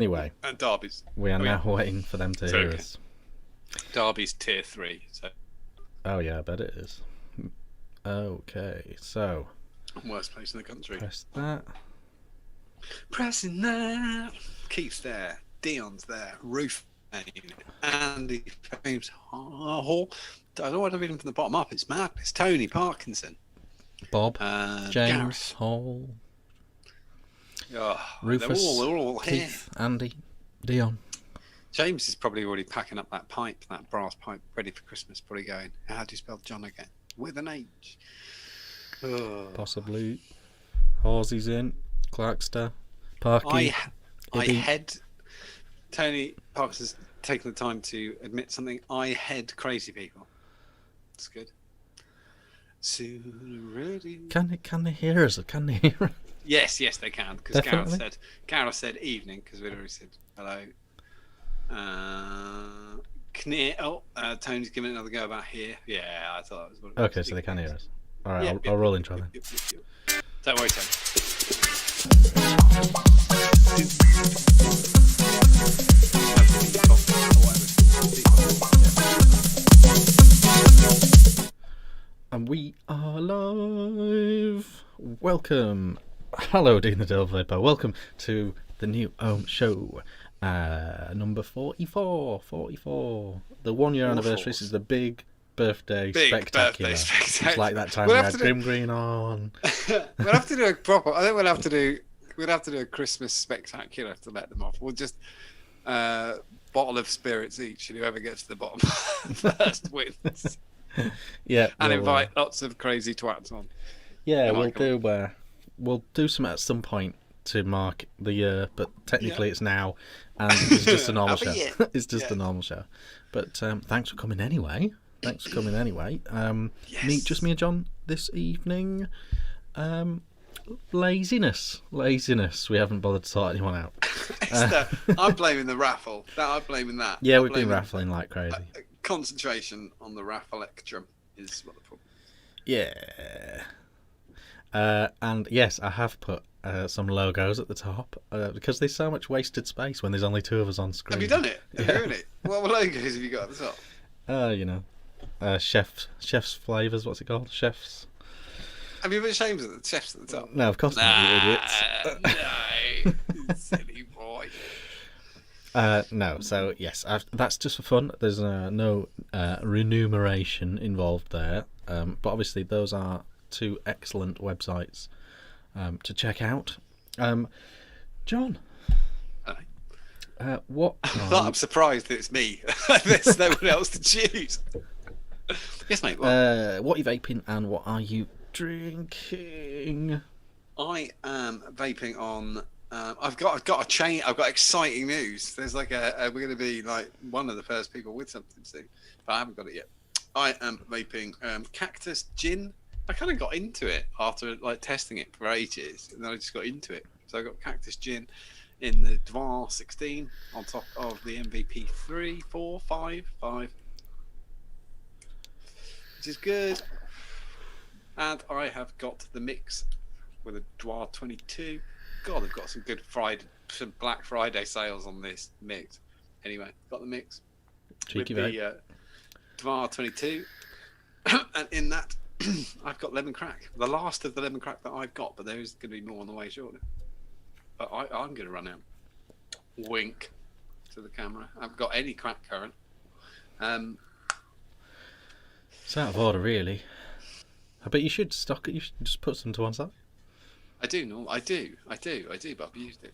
Anyway, And Derby's. we are now waiting for them to hear us. Derby's tier 3. So. Oh yeah, I bet it is. Okay, so. Worst place in the country. Press that. Pressing that. Keith's there. Dion's there. Roof. Andy James Hall. I don't want to read him from the bottom up. It's madness. Tony Parkinson. Bob. James Gareth. Hall. Oh, Rufus. They're all here. Keith. Andy. Dion. James is probably already packing up that pipe, that brass pipe, ready for Christmas. Probably going, how do you spell John again? With an H. Oh. Possibly. Horsey's in. Clarkster. Parky. I head. Tony Parkinson's taken the time to admit something. I head crazy people. It's good. Soon ready. Can they hear us? Can they hear us? Yes, they can. Because Gareth said evening because we'd already said hello. Tony's giving another go about here. Yeah, I thought that was what it was. Okay, so they can hear us. All right, I'll roll intro then. Don't worry, Tony. And we are live. Welcome. Hello, Dean the Devil Vapor. Welcome to the new Ohm Show. Number 44. The 1 year anniversary. This is the big birthday spectacular. It's like that time we had Grim Green on. We'll have to do a proper. I think we'll have to do a Christmas spectacular to let them off. We'll just bottle of spirits each, and whoever gets to the bottom first wins. Yeah, and invite lots of crazy twats on. Yeah, we'll do some at some point to mark the year, but technically it's now, and it's just a normal show. It's just a normal show. But thanks for coming anyway. Yes. Just me and John this evening. Laziness. We haven't bothered to sort anyone out. I'm blaming the raffle. I'm blaming that. Yeah, we've been raffling like crazy. Concentration on the raffle electrum is what the problem is. Yeah. And yes, I have put some logos at the top because there's so much wasted space when there's only two of us on screen. Have you done it? Have you done it? What logos have you got at the top? Chef's flavours. What's it called? Chef's. Have you put chefs at the top? No, of course not, you idiots. No, you silly boy. No, so yes, that's just for fun. There's no remuneration involved there, but obviously those are two excellent websites to check out. John, what? I'm surprised that it's me. There's no one else to choose. Yes, mate. What are you vaping and what are you drinking? I am vaping on. I've got a chain. I've got exciting news. There's like we're going to be like one of the first people with something soon, but I haven't got it yet. I am vaping Cactus Gin. I kind of got into it after like testing it for ages, and then I just got into it. So I got Cactus Gin in the Dvar 16 on top of the MVP 3, 4, 5, which is good. And I have got the mix with a Dvar 22. God, they've got some Black Friday sales on this mix. Anyway, got the mix Cheeky with the Dvar 22, and in that I've got lemon crack. The last of the lemon crack that I've got, but there is going to be more on the way shortly. But I'm going to run out. Wink to the camera. I haven't got any crack current. It's out of order, really. But you should stock it. You should just put some to one side. I do, but I've used it.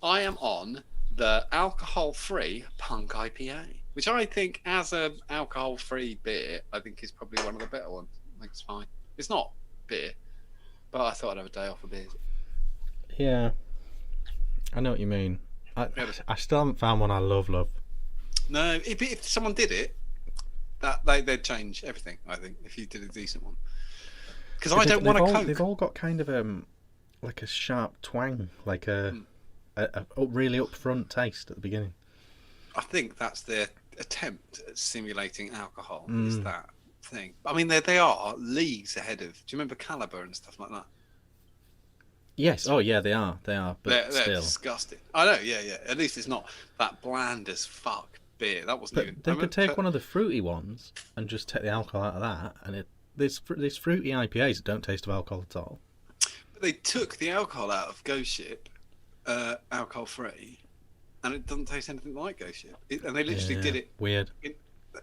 I am on the alcohol-free Punk IPA, which I think, as an alcohol-free beer, I think is probably one of the better ones. I think it's fine. It's not beer, but I thought I'd have a day off of beers. Yeah, I know what you mean. I still haven't found one I love. No, if someone did it, they'd change everything. I think if you did a decent one, because I don't want a Coke. They've all got kind of like a sharp twang, like a really upfront taste at the beginning. I think that's their attempt at simulating alcohol. Is that thing? I mean, they are leagues ahead of. Do you remember Caliber and stuff like that? Yes. Oh, yeah, they are. They are. But They're still. disgusting. I know. Yeah, yeah. At least it's not that bland as fuck beer. That wasn't even. But they could take one of the fruity ones and just take the alcohol out of that, and there's fruity IPAs that don't taste of alcohol at all. They took the alcohol out of Ghost Ship, alcohol free, and it doesn't taste anything like Ghost Ship. And they literally did it. Weird.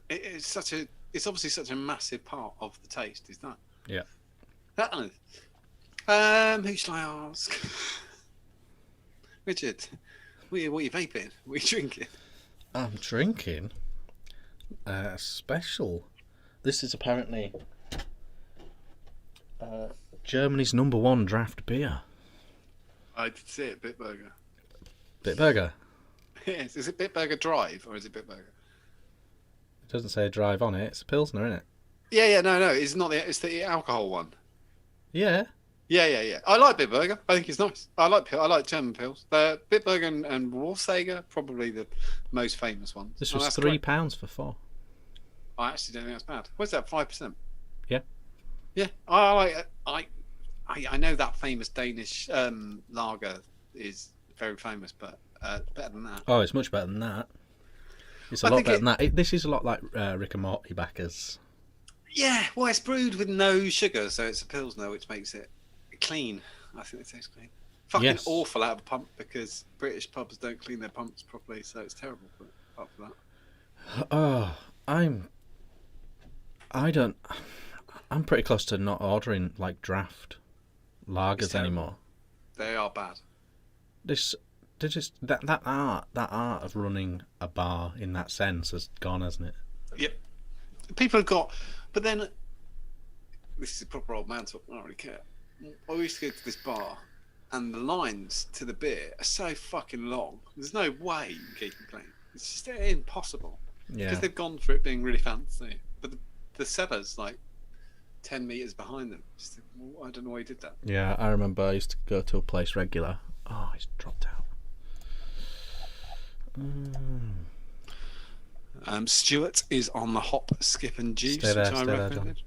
It's obviously such a massive part of the taste. Is that? Yeah. Who shall I ask? Richard, what are you vaping? What are you drinking? I'm drinking a special. This is apparently Germany's #1 draft beer. I did see it, Bitburger. Bitburger. Yes, is it Bitburger Drive or is it Bitburger? It doesn't say drive on it. It's a Pilsner, isn't it? Yeah, no, it's not it's the alcohol one. Yeah. Yeah. I like Bitburger. I think it's nice. I like German pills. The Bitburger and Warsager, probably the most famous ones. This was £3 for 4. I actually don't think that's bad. What's that? 5%. Yeah. Yeah. I know that famous Danish lager is very famous, but better than that. Oh, it's much better than that. It's a lot better than that. This is a lot like Rick and Morty backers. Yeah, well, it's brewed with no sugar, so it's a Pilsner, which makes it clean. I think it tastes clean. Fucking awful out of a pump because British pubs don't clean their pumps properly, so it's terrible. But apart from that, I'm pretty close to not ordering like draft lagers anymore. They are bad. They're just that art of running a bar in that sense has gone, hasn't it? Yep. People have got, but then this is a proper old man talk. I don't really care. I used to go to this bar, and the lines to the beer are so fucking long. There's no way you can keep them clean. It's just impossible. Yeah. Because they've gone for it being really fancy, but the cellar's like 10 meters behind them. Just, I don't know why he did that. Yeah, I remember I used to go to a place regular. Oh, he's dropped out. Stuart is on the hop, skip, and juice, Stay there, which I recommended.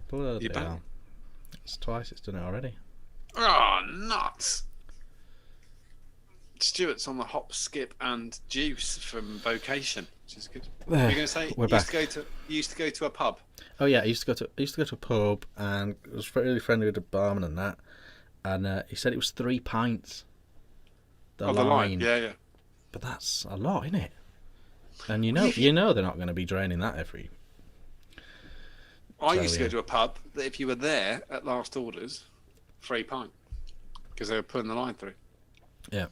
Bloody hell. It's twice it's done it already. Oh, nuts! Stuart's on the hop, skip, and juice from Vocation, which is good. There, You're going to say we're back. You used to go to a pub. Oh yeah, I used to go to a pub and I was really friendly with the barman and that, and he said it was 3 pints. The line. Yeah. But that's a lot, isn't it? And you know they're not going to be draining that every. I used to go to a pub that if you were there at last orders, 3 pint, because they were pulling the line through. Yeah.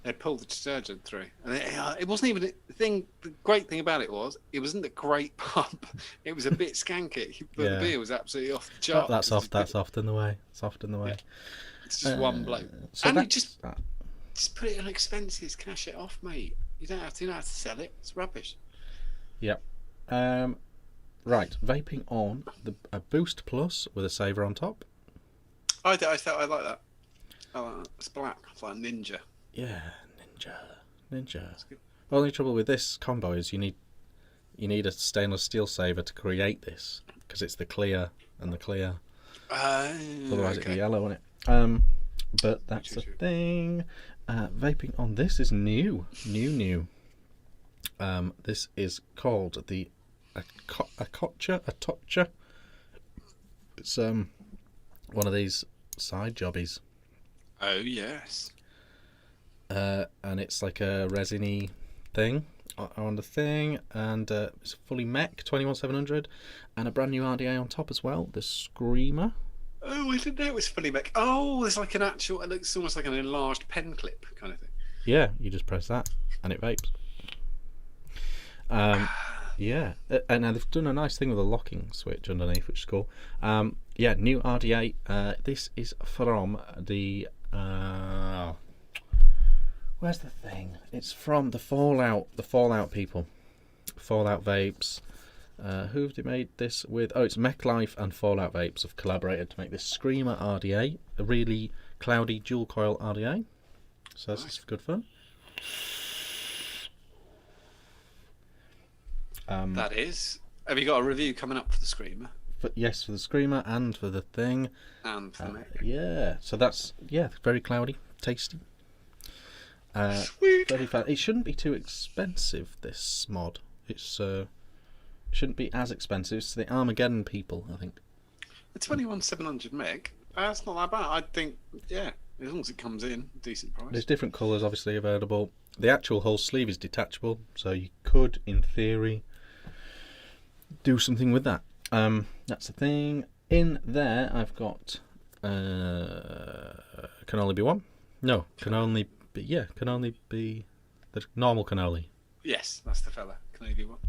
They pulled the detergent through, and it wasn't even the thing. The great thing about it wasn't a great pub. It was a bit skanky, but the beer was absolutely off the chart. That's often the way. It's often the way. Yeah. It's just one bloke, so and you just put it on expenses, cash it off, mate. You don't have to sell it. It's rubbish. Yep. Right, vaping on a Boost Plus with a saver on top. I like that. I like that. It's black. It's like Ninja. Yeah, Ninja. Only trouble with this combo is you need a stainless steel saver to create this because it's the clear and the clear. Otherwise it'd be yellow, wouldn't it? But that's the thing. Vaping on this is new. This is called the Atotcha. It's one of these side jobbies. Oh yes. And it's like a resiny thing on the thing, and it's fully mech 21700, and a brand new RDA on top as well. The Screamer. Oh, I didn't know it was fully mech. Oh, there's like an actual. It looks almost like an enlarged pen clip kind of thing. Yeah, you just press that and it vapes. Yeah, and they've done a nice thing with a locking switch underneath, which is cool. Yeah, new RDA. This is from the. Where's the thing? It's from the Fallout people. Fallout Vapes. Who have they made this with? Oh, it's Mech Life and Fallout Vapes have collaborated to make this Screamer RDA, a really cloudy dual coil RDA. So this is good fun. That is. Have you got a review coming up for the Screamer? Yes, for the Screamer and for the thing. And for me. Yeah, so that's very cloudy, tasty. Sweet. Very fat. It shouldn't be too expensive. This mod, it's shouldn't be as expensive. It's the Armageddon people, I think. The 21700 meg. That's not that bad. I think, yeah, as long as it comes in, decent price. There's different colours obviously available. The actual whole sleeve is detachable, so you could, in theory, do something with that. That's the thing. In there, I've got can only be one. No, can only be the normal cannoli. Yes, that's the fella. Can only be one.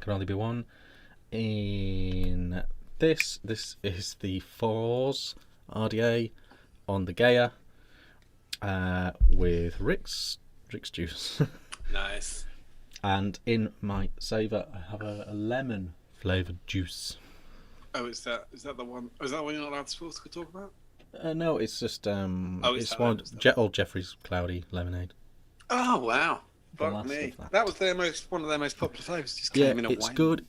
Can only be one. In this is the Fours RDA on the Gaia with Rick's juice. Nice. And in my saver, I have a lemon flavoured juice. Oh, is that the one? Oh, is that one you're not allowed to talk about? No, it's just it's one old Jeffrey's cloudy lemonade. Oh wow! The Fuck last me. of That was one of their most popular flavours. Just Yeah, came in a it's wave. good.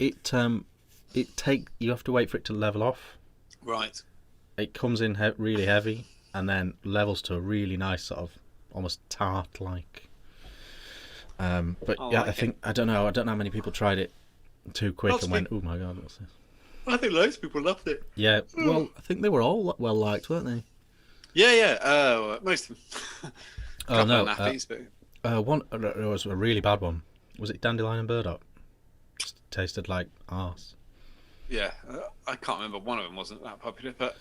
You have to wait for it to level off. Right. It comes in really heavy and then levels to a really nice sort of almost tart like. But I don't know how many people tried it too quick and went, oh my god, what's this? I think loads of people loved it. Yeah, well, I think they were all well liked, weren't they? Yeah. Most of them. Oh no, nappies, but... one it was a really bad one. Was it dandelion and burdock? Just tasted like arse. Yeah, I can't remember. One of them wasn't that popular, but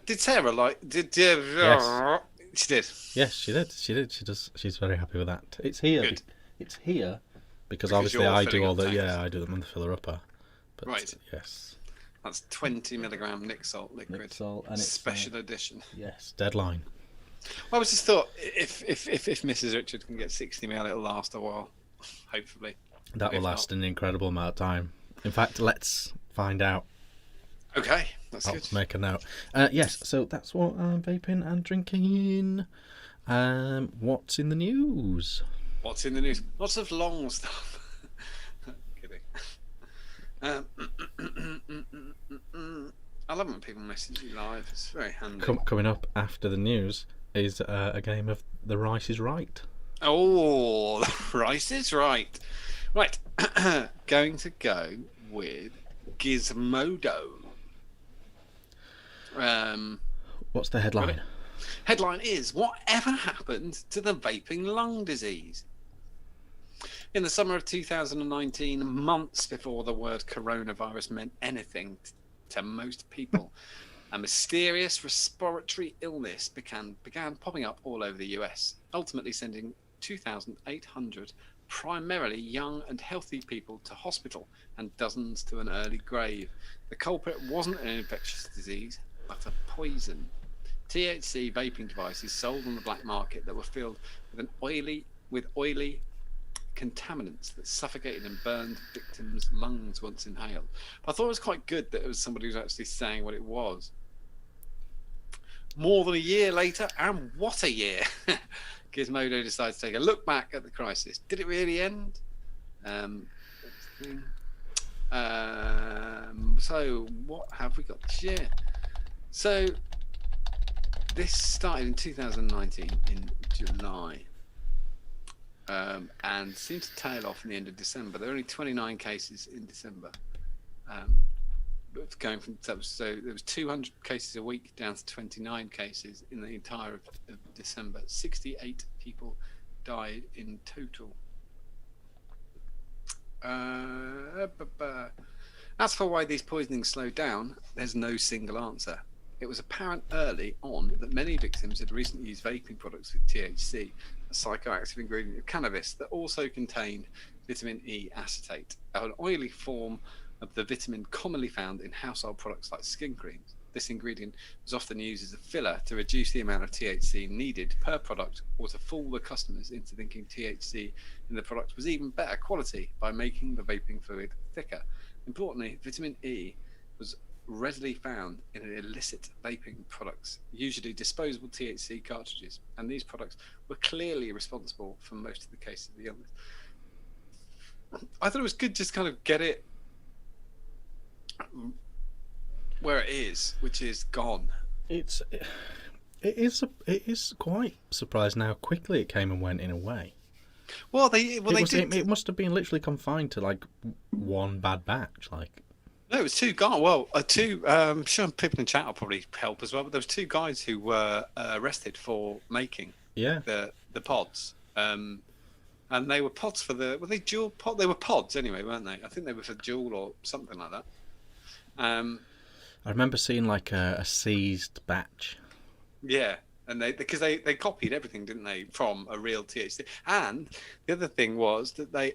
did Sarah like? Yes. She did. Yes, she did. She does. She's very happy with that. It's here. Good. It's here because Because obviously you're I do filling all up the tanks. I do them on the filler upper. But Right. Yes. That's 20 milligram Nick Salt liquid. Nick Salt, and it's special edition. Yes, deadline. I was just thought if Mrs. Richard can get 60 ml, it'll last a while. Hopefully. That will If last not- an incredible amount of time. In fact, let's find out. Okay, that's I'll good. make a note. Yes, so that's what I'm vaping and drinking. What's in the news? What's in the news? Lots of long stuff. Kidding. I love when people message you live. It's very handy. Coming up after the news is a game of The Rice is Right. Oh, the rice is right. Right, going to go with Gizmodo. What's the headline? Headline is, whatever happened to the vaping lung disease? In the summer of 2019, months before the word coronavirus meant anything to most people, a mysterious respiratory illness began popping up all over the US, ultimately sending 2,800 primarily young and healthy people to hospital and dozens to an early grave. The culprit wasn't an infectious disease, but a poison. THC vaping devices sold on the black market that were filled with oily contaminants that suffocated and burned victims' lungs once inhaled. But I thought it was quite good that it was somebody who was actually saying what it was. More than a year later, and what a year, Gizmodo decided to take a look back at the crisis. Did it really end? So what have we got this year? So this started in 2019 in July, and seemed to tail off in the end of December. There were only 29 cases in December. Going from so there was 200 cases a week down to 29 cases in the entire of December. 68 people died in total. As for why these poisonings slowed down, there's no single answer. It was apparent early on that many victims had recently used vaping products with THC, a psychoactive ingredient of cannabis that also contained vitamin E acetate, an oily form of the vitamin commonly found in household products like skin creams. This ingredient was often used as a filler to reduce the amount of THC needed per product, or to fool the customers into thinking THC in the product was even better quality by making the vaping fluid thicker. Importantly, vitamin E was readily found in illicit vaping products, usually disposable THC cartridges, and these products were clearly responsible for most of the cases of the illness. I thought it was good just kind of get it where it is, which is gone. It is quite surprising how quickly it came and went in a way. Well, they did. It must have been literally confined to like one bad batch. Like, No, it was two guys. Well, two. Sure, people in chat will probably help as well. But there was two guys who were arrested for making yeah, the pods. And they were pods for the. Were they dual pod? They were pods anyway, weren't they? I think they were for dual or something like that. I remember seeing like a seized batch. Yeah, and because they copied everything, didn't they, from a real THC? And the other thing was that they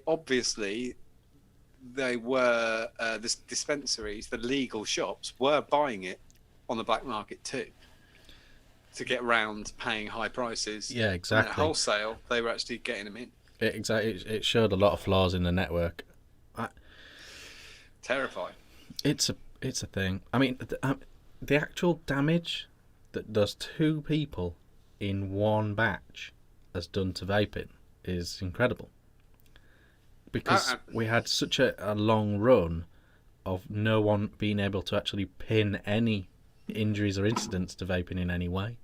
were the dispensaries, the legal shops, were buying it on the black market too, to get round paying high prices. Yeah, exactly. And at wholesale, they were actually getting them in. It showed a lot of flaws in the network. Terrifying. It's a thing. I mean, the actual damage that does two people in one batch has done to vaping is incredible. Because we had such a long run of no one being able to actually pin any injuries or incidents to vaping in any way.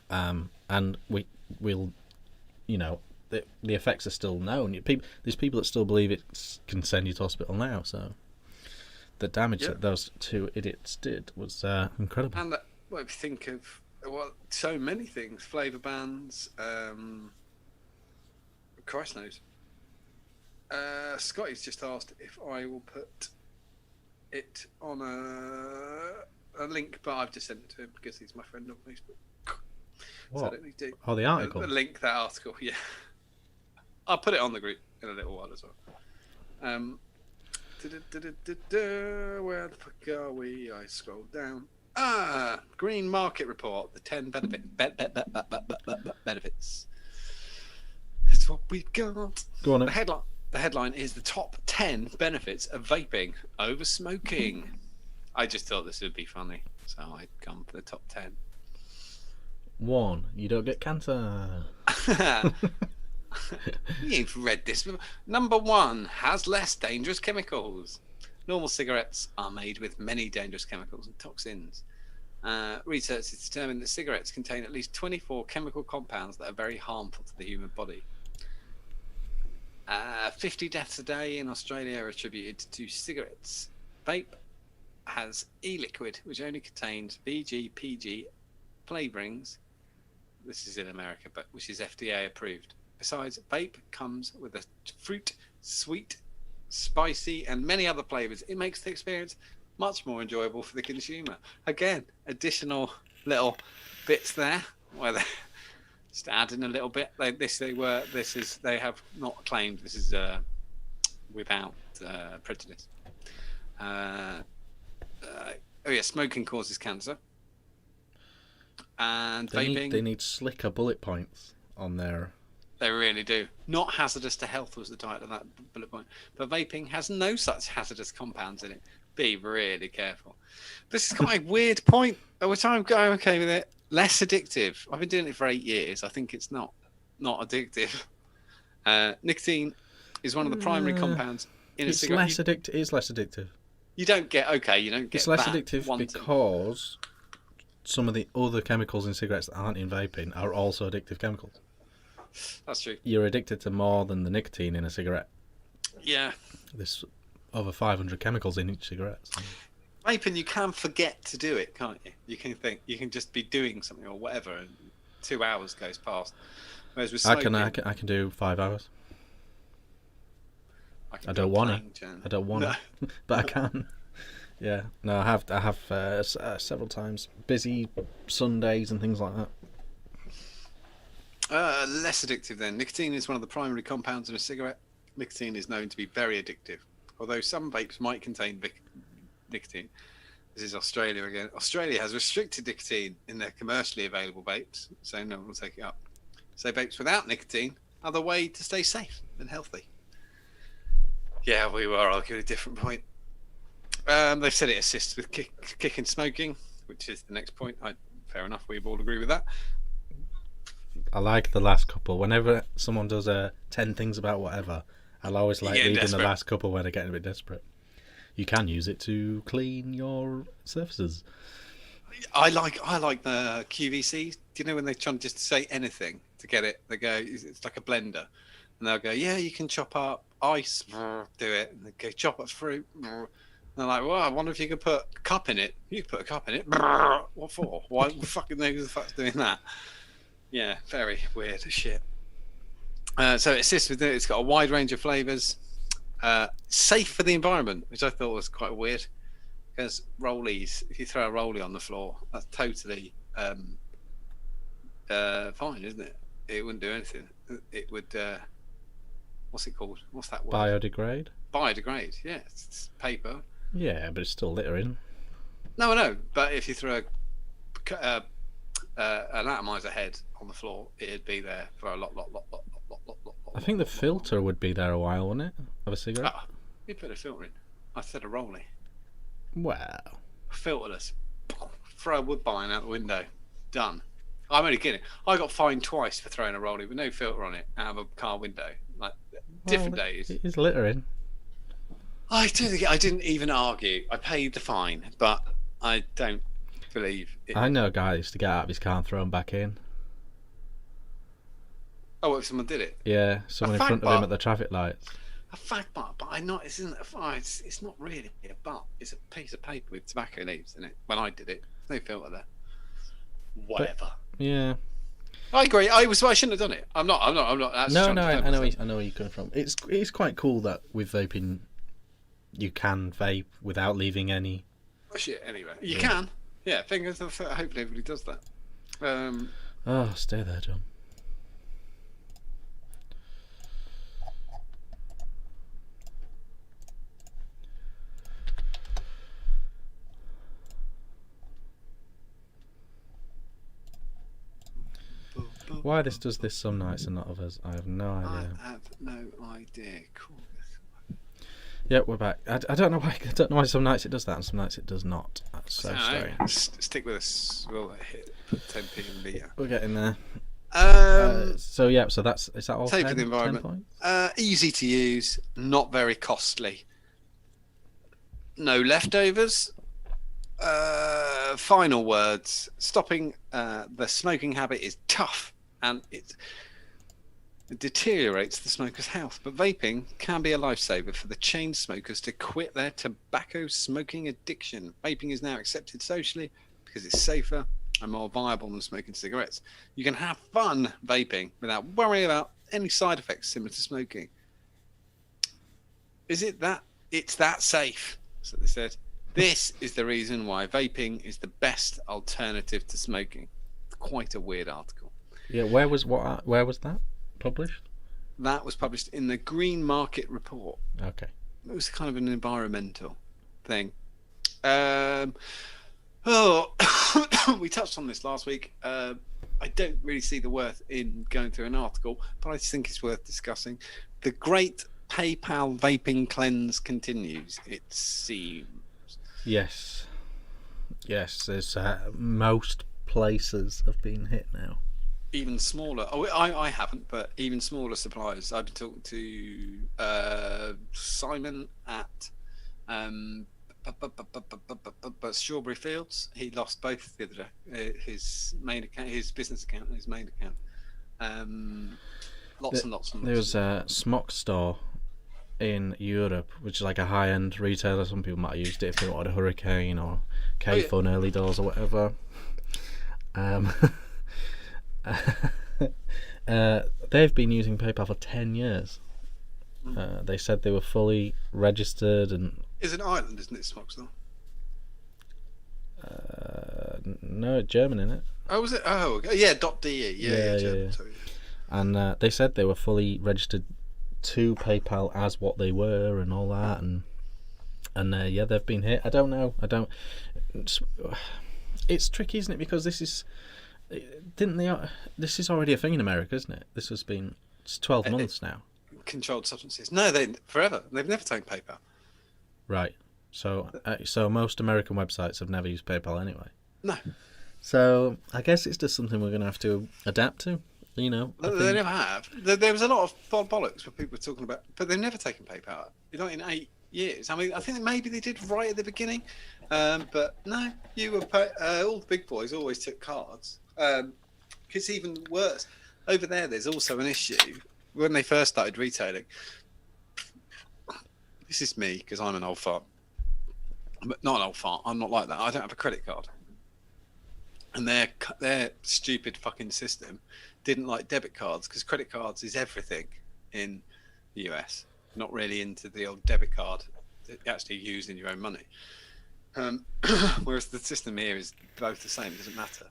And we'll, the effects are still known. There's people that still believe it can send you to hospital now. So the damage that those two idiots did was incredible. And well, if you think of so many things, flavour bans, Christ knows. Scotty's just asked if I will put it on a link, but I've just sent it to him because he's my friend on Facebook. What? So I don't need to. Oh, the article? Link that article, yeah. I'll put it on the group in a little while as well. Where the fuck are we? I scrolled down. Green Market Report, the 10 benefits. That's what we've got. Go on. The headline is the top 10 benefits of vaping over smoking. I just thought this would be funny, so I'd come for the top 10. 1. You don't get cancer. You've read this. Number 1 has less dangerous chemicals. Normal cigarettes are made with many dangerous chemicals and toxins. Research has determined that cigarettes contain at least 24 chemical compounds that are very harmful to the human body. 50 deaths a day in Australia are attributed to cigarettes. Vape has e-liquid, which only contains VG/PG flavourings. This is in America, but which is FDA approved. Besides, vape comes with a fruit, sweet, spicy, and many other flavours. It makes the experience much more enjoyable for the consumer. Again, additional little bits there where they just add in a little bit. They have not claimed this is without prejudice. Smoking causes cancer. And vaping. They need slicker bullet points on there. They really do. Not hazardous to health was the title of that bullet point. But vaping has no such hazardous compounds in it. Be really careful. This is quite a weird point, which I'm going okay with it. Less addictive. I've been doing it for 8 years. I think it's not addictive. Nicotine is one of the primary compounds in a cigarette. It is less addictive. You don't get It's less addictive because some of the other chemicals in cigarettes that aren't in vaping are also addictive chemicals. That's true. You're addicted to more than the nicotine in a cigarette. Yeah. There's over 500 chemicals in each cigarette. So. Vaping, you can forget to do it, can't you? You can think you can just be doing something or whatever, and 2 hours goes past. Whereas with smoking, I can do 5 hours. I don't want to, but I can. Yeah, no, I have several times. Busy Sundays and things like that. Less addictive then. Nicotine is one of the primary compounds in a cigarette. Nicotine is known to be very addictive. Although some vapes might contain nicotine. This is Australia again. Australia has restricted nicotine in their commercially available vapes, so no one will take it up. So vapes without nicotine are the way to stay safe and healthy. Yeah, we were arguing a different point. They've said it assists with kicking smoking, which is the next point. Fair enough, we all agree with that. I like the last couple. Whenever someone does 10 things about whatever, I'll always like getting leaving desperate. the last couple when I'm getting a bit desperate. You can use it to clean your surfaces. I like the QVCs. Do you know when they're trying just to say anything to get it? They go, it's like a blender, and they'll go, yeah, you can chop up ice, do it, and they go chop up fruit. And they're like, well, I wonder if you could put a cup in it. You could put a cup in it. What for? Why fucking who the fuck's doing that? Yeah, very weird as shit. So it assists with it. It's got a wide range of flavors. Safe for the environment, which I thought was quite weird. Because rollies, if you throw a rollie on the floor, that's totally fine, isn't it? It wouldn't do anything. It would. What's it called? What's that word? Biodegrade? Biodegrade. Yeah, it's paper. Yeah, but it's still littering. No, I know. But if you throw an atomizer head on the floor, it'd be there for a lot. I think the filter would be there a while, wouldn't it? Of a cigarette? You put a filter in. I said a rollie. Wow. Filterless. Throw a woodbine out the window. Done. I'm only kidding. I got fined twice for throwing a rollie with no filter on it out of a car window. Like different days. It is littering. I didn't even argue. I paid the fine, but I don't believe it. I know a guy that used to get out of his car and throw them back in. Oh, if someone did it? Yeah, someone in front of him at the traffic lights. A fag butt, but I know it isn't a fire. It's not really a butt. It's a piece of paper with tobacco leaves in it. When I did it, no filter there. Whatever. But, yeah. I agree. I shouldn't have done it. I'm not. That's No. I know where you're coming from. It's quite cool that with vaping, you can vape without leaving any. Oh, shit. Anyway, you can. Yeah. Fingers. Hopefully, everybody does that. Oh, stay there, John. Why this does this some nights and not others, I have no idea. I have no idea. Cool. Yeah, we're back. I don't know why. I don't know why some nights it does that and some nights it does not. That's so strange. Stick with us. We'll hit 10p and be. We're getting there. So that's is that all? Safe 10, for the environment. Easy to use. Not very costly. No leftovers. Final words. Stopping the smoking habit is tough, and it deteriorates the smoker's health. But vaping can be a lifesaver for the chain smokers to quit their tobacco smoking addiction. Vaping is now accepted socially because it's safer and more viable than smoking cigarettes. You can have fun vaping without worrying about any side effects similar to smoking. Is it that it's that safe? So they said. This is the reason why vaping is the best alternative to smoking. Quite a weird article. Yeah, where was that published? That was published in the Green Market Report. Okay. It was kind of an environmental thing. We touched on this last week. I don't really see the worth in going through an article, but I just think it's worth discussing. The great PayPal vaping cleanse continues, it seems. Yes. There's most places have been hit now. Even smaller. I haven't, but even smaller suppliers. I've been talking to Simon at Strawberry Fields. He lost both the other day. His main account, his business account, and his main account. Lots and lots. There was a smock store in Europe, which is like a high-end retailer. Some people might have used it if they wanted a Hurricane or K-Fun early doors or whatever. They've been using PayPal for 10 years. They said they were fully registered and. It's an island, isn't it, Smockstore? No, German in it. Oh, was it? Oh, okay. Yeah. .de. Yeah. German, sorry. And they said they were fully registered to PayPal as what they were and all that, and they've been hit. I don't know. It's tricky, isn't it? Because this is already a thing in America, isn't it? It's 12 months now. Controlled substances. No, forever. They've never taken PayPal. Right. So most American websites have never used PayPal anyway. No. So I guess it's just something we're going to have to adapt to. You know, They never have. There was a lot of bollocks where people were talking about, but they've never taken PayPal. Not in 8 years. I mean, I think maybe they did right at the beginning, but no, all the big boys always took cards. It's even worse. Over there's also an issue when they first started retailing. This is me because I'm an old fart, but not an old fart. I'm not like that. I don't have a credit card, and their stupid fucking system didn't like debit cards because credit cards is everything in the US. Not really into the old debit card that you actually use in your own money. Whereas the system here is both the same. It doesn't matter.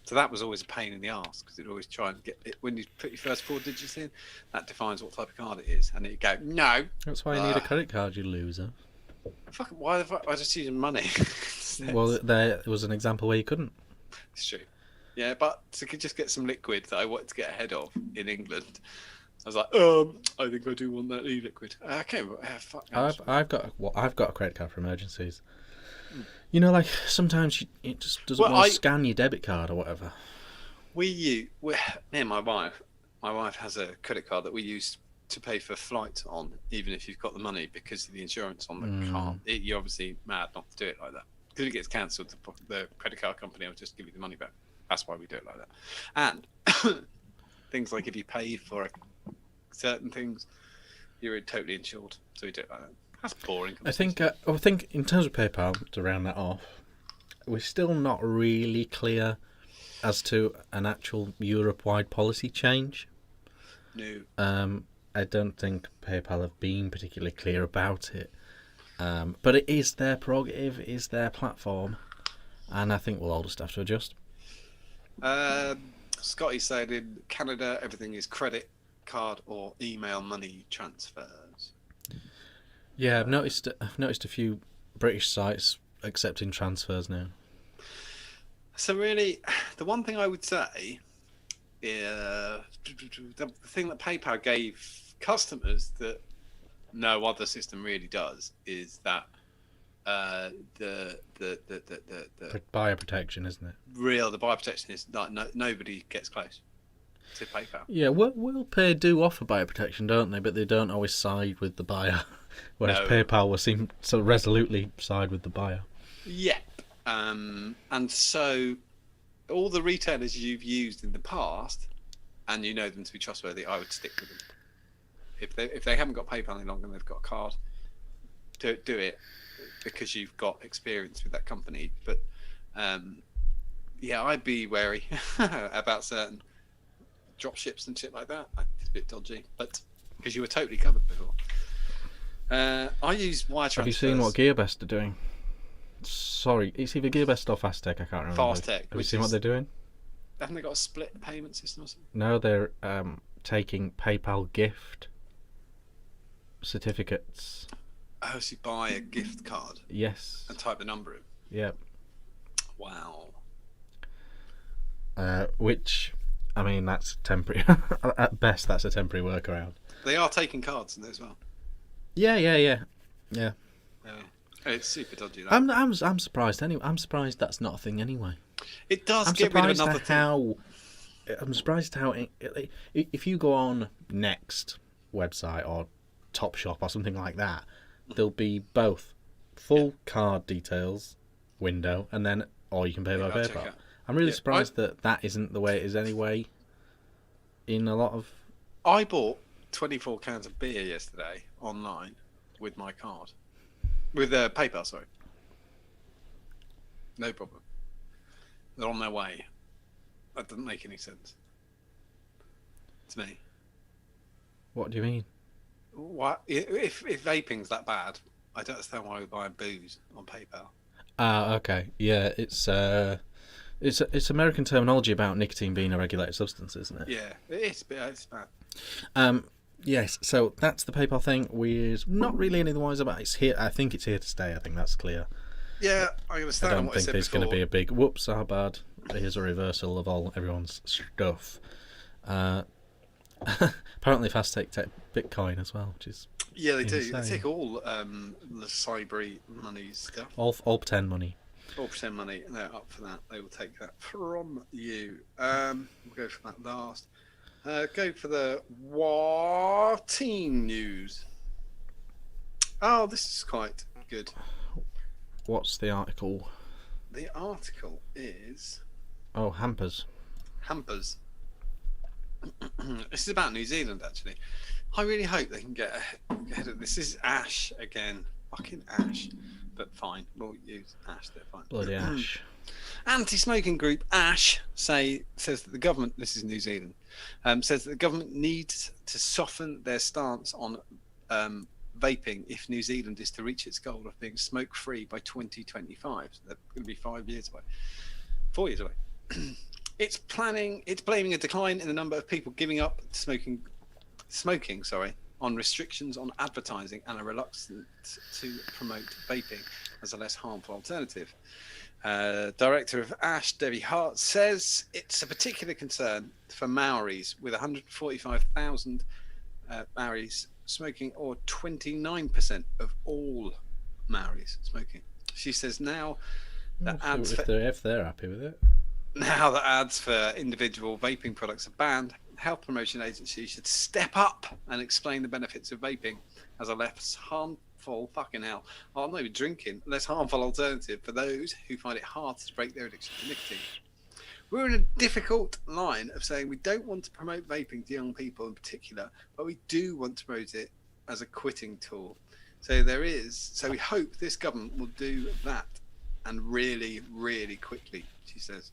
So that was always a pain in the arse because it'd always try and get it when you put your first 4 digits in. That defines what type of card it is, and you go no. That's why you need a credit card, you loser. Fucking why the fuck? I just using money. Well, there was an example where you couldn't. It's true. Yeah, but to just get some liquid that I wanted to get ahead of in England, I was like, I think I do want that e-liquid. Okay, fuck. I've got a credit card for emergencies. You know, like sometimes it just doesn't want to scan your debit card or whatever. Me and my wife has a credit card that we use to pay for flights on, even if you've got the money, because of the insurance on the car. You're obviously mad not to do it like that. Because if it gets cancelled, the credit card company will just give you the money back. That's why we do it like that. And things like if you pay for certain things, you're totally insured. So we do it like that. That's boring. I think in terms of PayPal, to round that off, we're still not really clear as to an actual Europe-wide policy change. No. I don't think PayPal have been particularly clear about it. But it is their prerogative, it is their platform, and I think we'll all just have to adjust. Scotty said in Canada everything is credit card or email money transfers. Yeah, I've noticed a few British sites accepting transfers now. So really, the one thing I would say, the thing that PayPal gave customers that no other system really does is that the buyer protection, isn't it? The buyer protection is like nobody gets close to PayPal. Yeah, WillPay do offer buyer protection, don't they? But they don't always side with the buyer, whereas PayPal will seem so resolutely side with the buyer. Yep. And so all the retailers you've used in the past, and you know them to be trustworthy, I would stick with them. If they haven't got PayPal any longer and they've got a card, do it because you've got experience with that company. But I'd be wary about certain drop ships and shit like that. It's a bit dodgy, but because you were totally covered before. I use wire transfers. Have you seen what GearBest are doing? Sorry, it's either GearBest or Fastech, I can't remember. Fastech. Have you seen what they're doing? Haven't they got a split payment system or something? No, they're taking PayPal gift certificates. Oh, so you buy a gift card? Yes. And type the number in? Yep. Wow. Which, I mean, that's temporary. At best, that's a temporary workaround. They are taking cards in there as well. Yeah. It's super dodgy. That. I'm surprised. Anyway, I'm surprised that's not a thing anyway. It does get rid of another thing. I'm surprised how if you go on Next website or Topshop or something like that, there'll be both full card details window and then or you can pay by PayPal. I'm really surprised that isn't the way it is anyway. In a lot of, I bought 24 cans of beer yesterday online with my card, with PayPal. Sorry, no problem. They're on their way. That doesn't make any sense to me. What do you mean? What if vaping's that bad? I don't understand why we're buying booze on PayPal. Okay, yeah, it's American terminology about nicotine being a regulated substance, isn't it? Yeah, it's bad. Yes, so that's the PayPal thing. We're not really anything wise about it. It's here. I think it's here to stay. I think that's clear. Yeah, I understand. I don't think there's going to be a big whoops. How bad? Here's a reversal of everyone's stuff. Apparently, Fastech take Bitcoin as well, which is they insane. do. They take all the cybery money stuff. All pretend money. 4% money, they're up for that. They will take that from you. We'll go for that last. Go for the team news. Oh, this is quite good. What's the article? The article is hampers. This is about New Zealand, actually. I really hope they can get ahead of this. This is Ash again. Fucking Ash. But fine, we'll use Ash. They're fine. Bloody Ash. Anti-smoking group Ash says that the government, this is New Zealand, says that the government needs to soften their stance on vaping if New Zealand is to reach its goal of being smoke-free by 2025. So they're going to be 4 years away. It's blaming a decline in the number of people giving up smoking, on restrictions on advertising and a reluctance to promote vaping as a less harmful alternative. Director of Ash, Debbie Hart, says it's a particular concern for Maoris, with 145,000 Maoris smoking, or 29% of all Maoris smoking. She says now that ads if they're happy with it. Now that ads for individual vaping products are banned, health promotion agencies should step up and explain the benefits of vaping as a less harmful, I'm not even drinking, less harmful alternative for those who find it hard to break their addiction to nicotine. We're in a difficult line of saying we don't want to promote vaping to young people in particular, but we do want to promote it as a quitting tool. So we hope this government will do that, and really, really quickly, she says.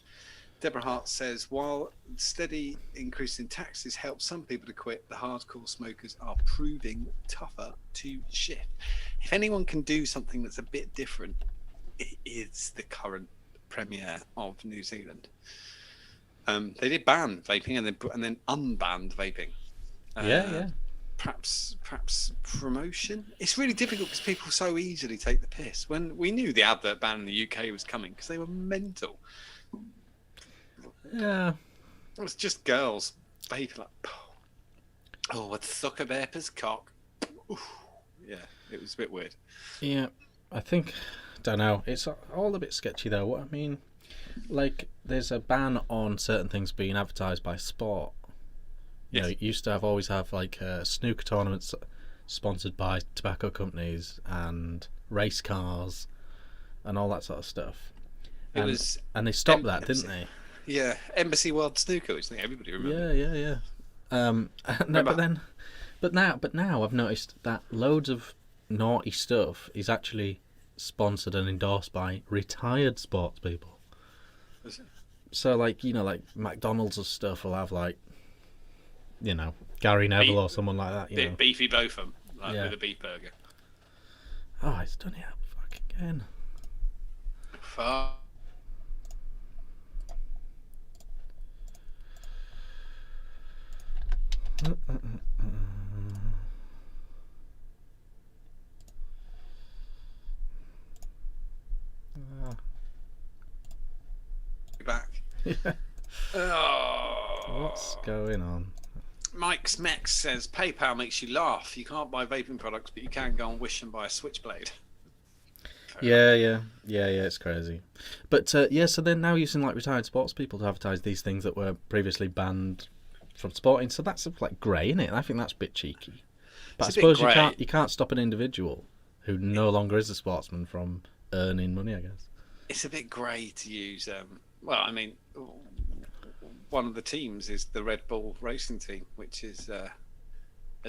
Deborah Hart says, while steady increase in taxes help some people to quit, the hardcore smokers are proving tougher to shift. If anyone can do something that's a bit different, it is the current Premier of New Zealand. They did ban vaping and then unbanned vaping. Perhaps promotion. It's really difficult because people so easily take the piss. When we knew the advert ban in the UK was coming because they were mental. Yeah. It was just girls vaping like, what sucker vapor's cock. Oof. Yeah, it was a bit weird. Yeah, don't know. It's all a bit sketchy though. What I mean, like, there's a ban on certain things being advertised by sport. You know, it used to always have like snooker tournaments sponsored by tobacco companies and race cars and all that sort of stuff. And they stopped that, didn't they? Yeah, Embassy World Snooker, which I think everybody remembers. Yeah. No, but now I've noticed that loads of naughty stuff is actually sponsored and endorsed by retired sports people. Is it? So, like, you know, like McDonald's and stuff will have, like, you know, Gary Neville or someone like that. You know. Beefy Botham, with a beef burger. Oh, it's done it fucking again. Fuck. Back. Yeah. Oh. What's going on? Mike Smex says PayPal makes you laugh. You can't buy vaping products, but you can go and Wish and buy a switchblade. Yeah, it's crazy. But so they're now using like retired sports people to advertise these things that were previously banned from sporting. So that's like grey, isn't it? I think that's a bit cheeky. But I suppose you can't stop an individual who no longer is a sportsman from earning money, I guess. It's a bit grey to use. Well, I mean, one of the teams is the Red Bull racing team, which is a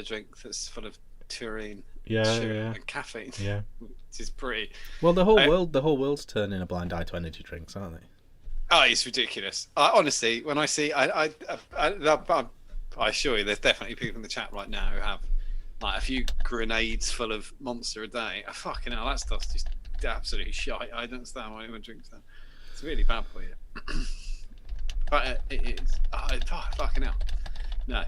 drink that's full of taurine, sugar, and caffeine. Yeah, which is pretty. Well, the whole world's turning a blind eye to energy drinks, aren't they? Oh, it's ridiculous. Honestly, when I see, I assure you, there's definitely people in the chat right now who have like a few grenades full of Monster a day. Oh, fucking hell, that stuff's just absolutely shite. I don't understand why anyone drinks that. It's really bad for you. But it is. Fucking hell. No,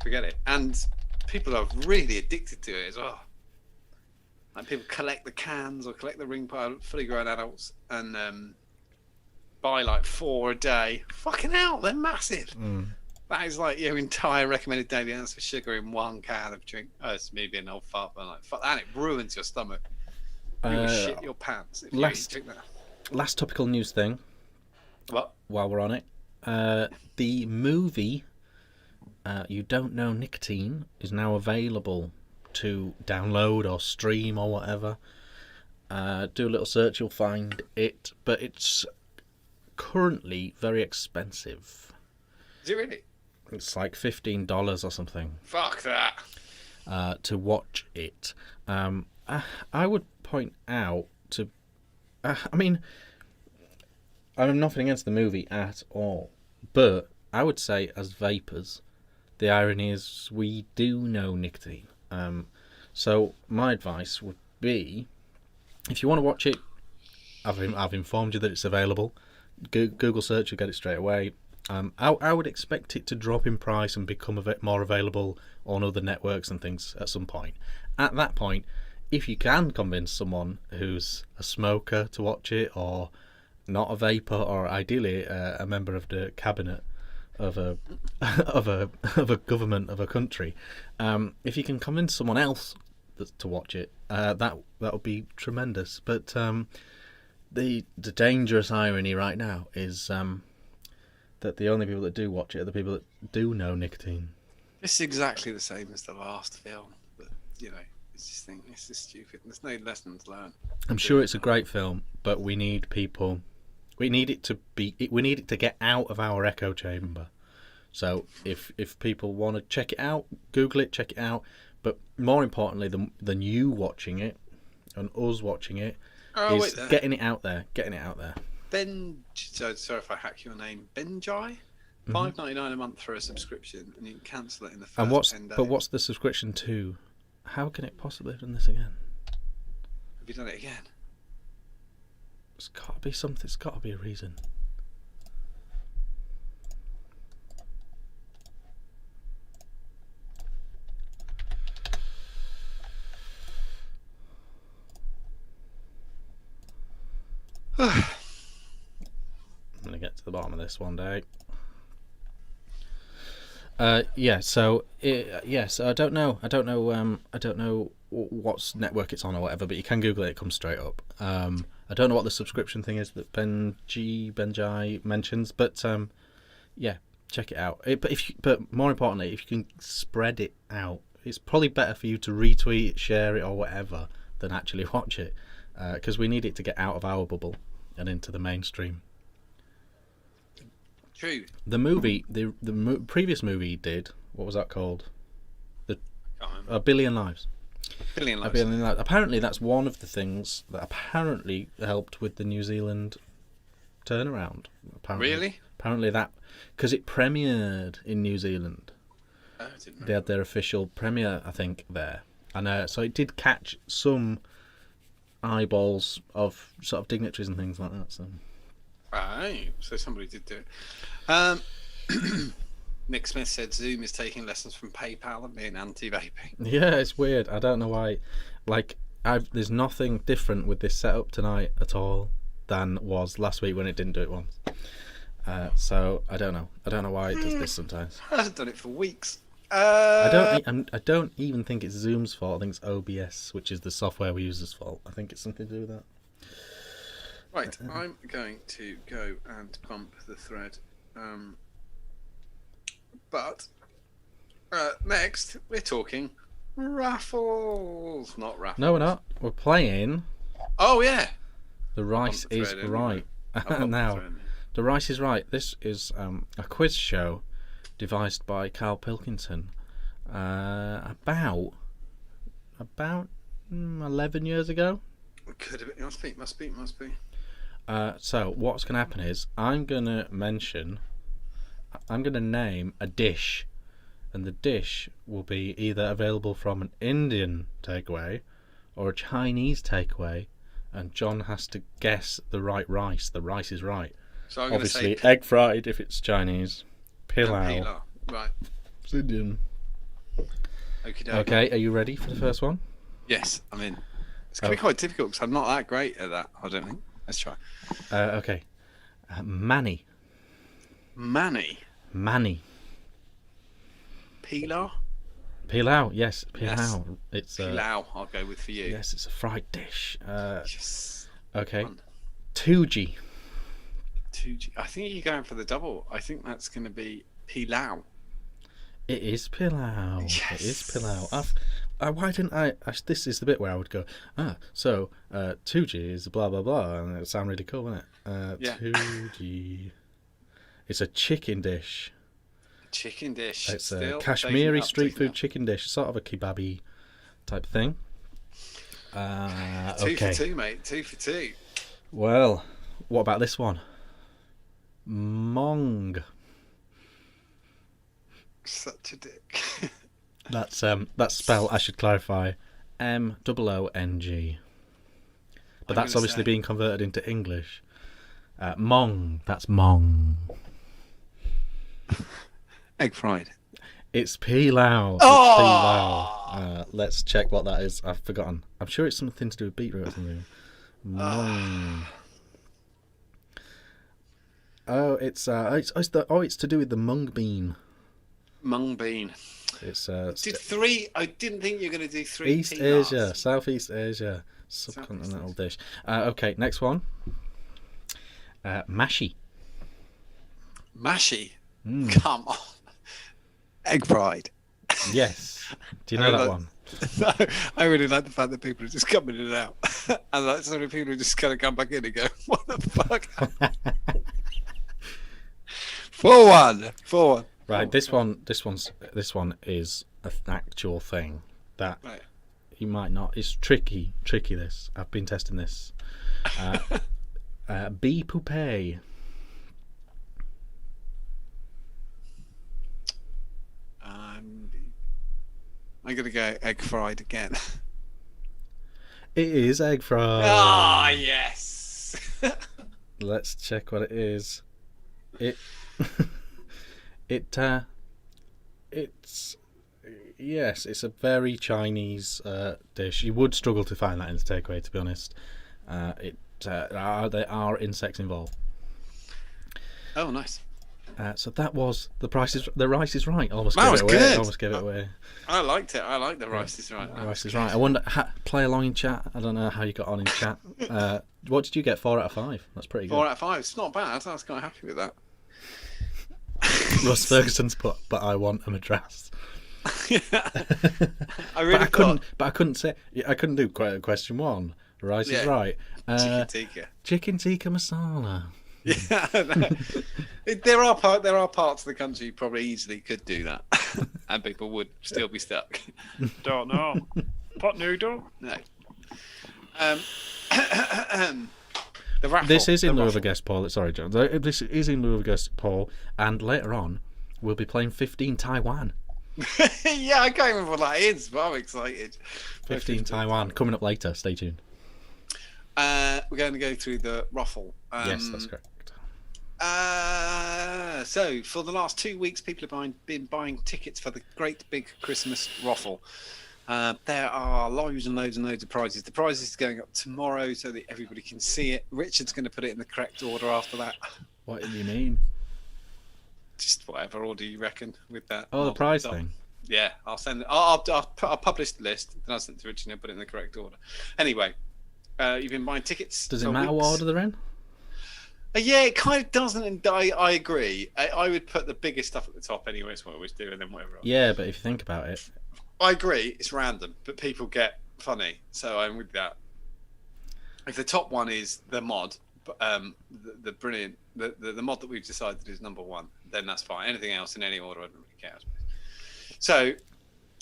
forget it. And people are really addicted to it as well. Like, people collect the cans or collect the ring pile, fully grown adults, and buy like 4 a day. Fucking hell, they're massive. That is like your entire recommended daily ounce of sugar in one can of drink. Oh, it's me being an old fart, but like, fuck that, it ruins your stomach. You will shit your pants if you drink that. last topical news thing. What? While we're on it, the movie You Don't Know Nicotine is now available to download or stream or whatever. Do a little search, you'll find it, but it's currently very expensive. Is it really? It's like $15 or something. Fuck that. To watch it. I would point out to... I mean, I'm nothing against the movie at all, but I would say as vapors, the irony is we do know nicotine. So my advice would be, if you want to watch it, I've informed you that it's available. Google search, you'll get it straight away. I would expect it to drop in price and become a bit more available on other networks and things at some point. At that point, if you can convince someone who's a smoker to watch it, or not a vapor, or ideally a member of the cabinet of a of a government of a country, if you can convince someone else to watch it, that would be tremendous. But the dangerous irony right now is that the only people that do watch it are the people that do know nicotine. It's exactly the same as the last film, but it's just stupid. There's no lessons learned. I'm sure it's a great film, but we need people. We need it to get out of our echo chamber. So if people want to check it out, Google it, check it out. But more importantly than you watching it and us watching it, is getting it out there. Sorry if I hack your name. Benjai, $5.99 a month for a subscription, and you can cancel it in the first 10 days. But what's the subscription to? How can it possibly have done this again? Have you done it again? It's got to be something. It's got to be a reason. I'm gonna get to the bottom of this one day. So I don't know what network it's on or whatever, but you can Google it. It comes straight up. I don't know what the subscription thing is that Benjai mentions, but check it out. But more importantly, if you can spread it out, it's probably better for you to retweet, share it, or whatever than actually watch it, because we need it to get out of our bubble and into the mainstream. True. The movie, the previous movie did, what was that called? A Billion Lives. A Billion Lives. Apparently, that's one of the things that apparently helped with the New Zealand turnaround. Really? Apparently that, because it premiered in New Zealand. I didn't know. They had their official premiere, I think, there, and so it did catch some eyeballs of sort of dignitaries and things like that. So. Right, so somebody did do it. Nick Smith said Zoom is taking lessons from PayPal and being anti-vaping. Yeah, it's weird. I don't know why. There's nothing different with this setup tonight at all than was last week when it didn't do it once. So I don't know. I don't know why it does this sometimes. It hasn't done it for weeks. I don't even think it's Zoom's fault. I think it's OBS, which is the software we use's fault. I think it's something to do with that. Right, I'm going to go and bump the thread. But next, we're talking raffles, not raffles. No, we're not. We're playing. Oh, yeah. The Rice is Right. Now, The Rice is Right. This is a quiz show devised by Carl Pilkington about 11 years ago. Could have been. Must be. So what's going to happen is I'm going to name a dish, and the dish will be either available from an Indian takeaway or a Chinese takeaway, and John has to guess the right rice. The rice is right. So I'm going to say egg fried if it's Chinese, pilau. Right. It's Indian. Okey-doke. Okay, are you ready for the first one? Yes, I'm in. It's going to be quite difficult because I'm not that great at that, I don't think. Let's try. Okay. Manny. Manny. Pilau? Pilau, yes. Pilau. Yes. It's Pilau, I'll go with for you. Yes, it's a fried dish. Yes. Okay. Fun. 2G. 2G. I think you're going for the double. I think that's going to be Pilau. It is Pilau. Yes. It is Pilau. Why didn't I? This is the bit where I would go, 2G is blah blah blah, and it would sound really cool, wouldn't it? Yeah. 2G. It's a chicken dish. Chicken dish. It's Still a Kashmiri taking street food up. chicken dish, sort of a kebabby type thing. Two Okay. for two, mate. 2 for 2. Well, what about this one? Mong. Such a dick. That's spelled, I should clarify, MOONG. But that's obviously being converted into English. Mong. That's Mong. Egg fried. It's Pilau. It's Oh! Pilau. Let's check what that is. I've forgotten. I'm sure it's something to do with beetroot or something. Mong. It's to do with the mung bean. Mung bean. It's I didn't think you were going to do 3 East P-Lars. Asia, Southeast Asia, subcontinental dish. Okay, next one. Mashi. Mashi? Come on. Egg fried. Yes. Do you know that one? No, I really like the fact that people are just coming in and out. And like so many people who just kind of come back in and go, what the fuck? 4-1. 4-1. Right, this one is an actual thing that Right. you might not. It's tricky. This. I've been testing this. Bee poupée. I'm going to go egg fried again. It is egg fried. Ah, yes. Let's check what it is. It's yes, it's a very Chinese dish. You would struggle to find that in the takeaway, to be honest. There are insects involved. Oh, nice. So that was the Rice is Right. Almost That gave was it away. good. Almost gave it away. I liked it. I like the Rice is Right. The Rice is Right. I wonder. Play along in chat. I don't know how you got on in chat. What did you get? 4 out of 5. That's pretty good. 4 out of 5. It's not bad. I was quite happy with that. Russ Ferguson's put, but I want a madras. I really I couldn't say. I couldn't do question 1. Rice is Right. Chicken tikka. Chicken tikka masala. Yeah, no. There are parts of the country you probably easily could do that, and people would still be stuck. Don't know. Pot noodle? No. The raffle. This is in lieu of a guest poll. Sorry, John. This is in lieu of a guest poll, and later on we'll be playing 15 Taiwan. Yeah, I can't remember what that is, but I'm excited. 15 Taiwan coming up later. Stay tuned. We're going to go through the raffle. Yes, that's correct. So for the last 2 weeks, people have been buying tickets for the great big Christmas raffle. There are loads and loads and loads of prizes. The prizes are going up tomorrow so that everybody can see it. Richard's going to put it in the correct order after that. What do you mean? Just whatever order you reckon with that. Oh, the prize thing. Yeah, I'll send it. I'll publish the list, then I'll send it to Richard and he'll put it in the correct order. Anyway, you've been buying tickets. Does it matter what order they're in? Yeah, it kind of doesn't, and I agree. I would put the biggest stuff at the top anyway, is what I always do, and then whatever else. Yeah, but if you think about it... I agree, it's random, but people get funny, so I'm with that. If the top one is the mod, the brilliant, the mod that we've decided is number 1, then that's fine. Anything else in any order, I don't really care. So,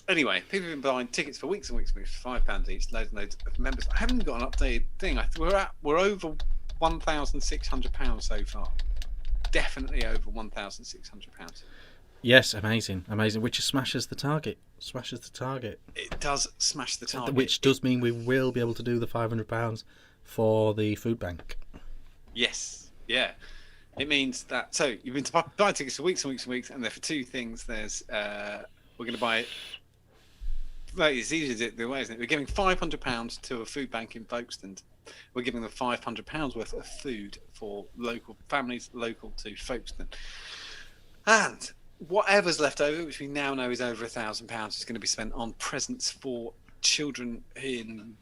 anyway, people have been buying tickets for weeks and weeks and weeks for £5 each, loads and loads of members. I haven't got an updated thing. We're over £1,600 so far. Definitely over £1,600. Yes, amazing, which smashes the target. It does smash the target. Which does mean we will be able to do the £500 for the food bank. Yes, yeah. It means that. So you've been buying tickets for weeks and weeks and weeks, and they're for 2 things. There's we're going to buy. Well, it's easy to do the way, isn't it? We're giving £500 to a food bank in Folkestone. We're giving them £500 worth of food for local families local to Folkestone. And whatever's left over, which we now know is over £1,000, is going to be spent on presents for children in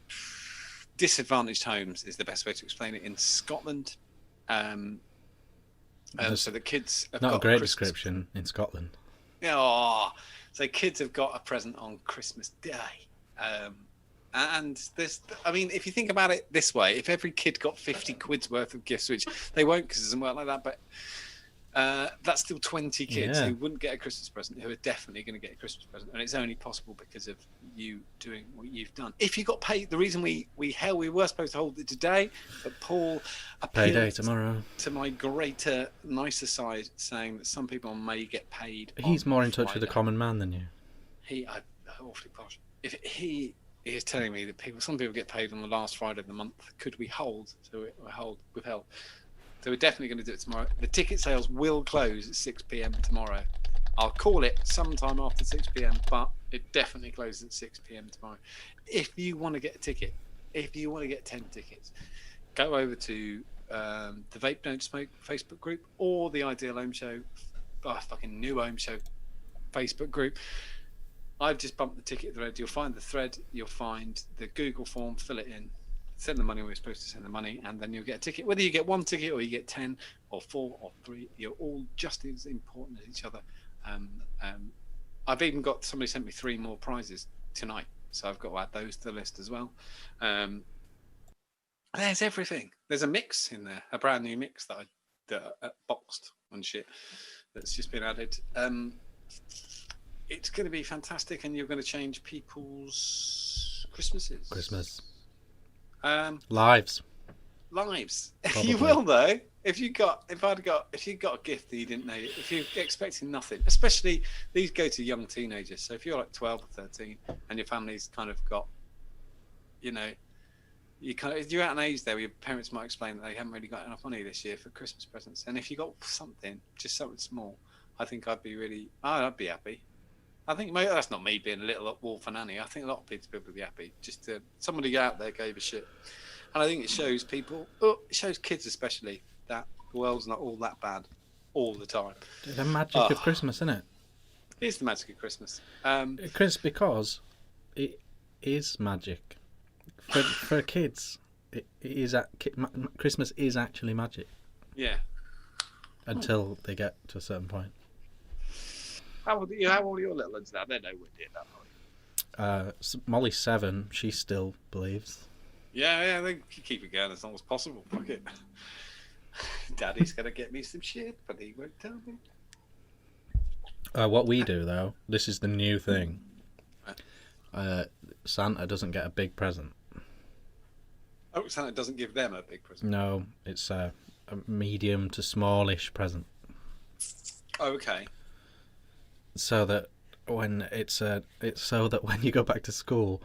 disadvantaged homes is the best way to explain it in Scotland. So the kids have not got a great Christmas description in Scotland. Yeah, oh, so kids have got a present on Christmas Day. And this, I mean, if you think about it this way, if every kid got 50 quid's worth of gifts, which they won't because it doesn't work like that, but that's still 20 kids who wouldn't get a Christmas present, who are definitely going to get a Christmas present. And it's only possible because of you doing what you've done. If you got paid, the reason we were supposed to hold it today, but Paul Payday appealed tomorrow to my greater, nicer side, saying that some people may get paid. He's more in touch Friday. with the common man than you. I'm awfully posh. If he is telling me that some people get paid on the last Friday of the month, could we hold? So withheld. So we're definitely going to do it tomorrow. The ticket sales will close at 6 p.m. tomorrow. I'll call it sometime after 6 p.m., but it definitely closes at 6 p.m. tomorrow. If you want to get a ticket, if you want to get 10 tickets, go over to the Vape Don't Smoke Facebook group or the Ideal Ohm Show, fucking new Ohm Show Facebook group. I've just bumped the ticket thread. You'll find the thread. You'll find the Google form. Fill it in. Send the money where you're supposed to send the money, and then you'll get a ticket. Whether you get one ticket or you get 10 or 4 or 3, you're all just as important as each other. I've even got somebody sent me 3 more prizes tonight, so I've got to add those to the list as well. There's everything. There's a mix in there, a brand new mix that I boxed and shit that's just been added. It's going to be fantastic, and you're going to change people's Christmases. Christmas. Lives. Probably. You will though. If you got a gift that you didn't know, if you're expecting nothing, especially these go to young teenagers. So if you're like 12 or 13 and your family's kind of got, you're at an age there where your parents might explain that they haven't really got enough money this year for Christmas presents. And if you got something, just something small, I think I'd be happy. I think that's not me being a little wolf and Annie. I think a lot of people would be happy. Just somebody out there gave a shit. And I think it shows people, it shows kids especially, that the world's not all that bad all the time. The magic of Christmas, isn't it? It's the magic of Christmas. Because it is magic. For kids, Christmas is actually magic. Yeah. Until they get to a certain point. How old are your little ones now? They know we're doing that. Molly's 7. She still believes. Yeah, they keep it going as long as possible. Fuck it. Daddy's gonna get me some shit, but he won't tell me. What we do though, this is the new thing. Santa doesn't get a big present. Oh, Santa doesn't give them a big present. No, it's a medium to smallish present. Oh, okay. So that when when you go back to school,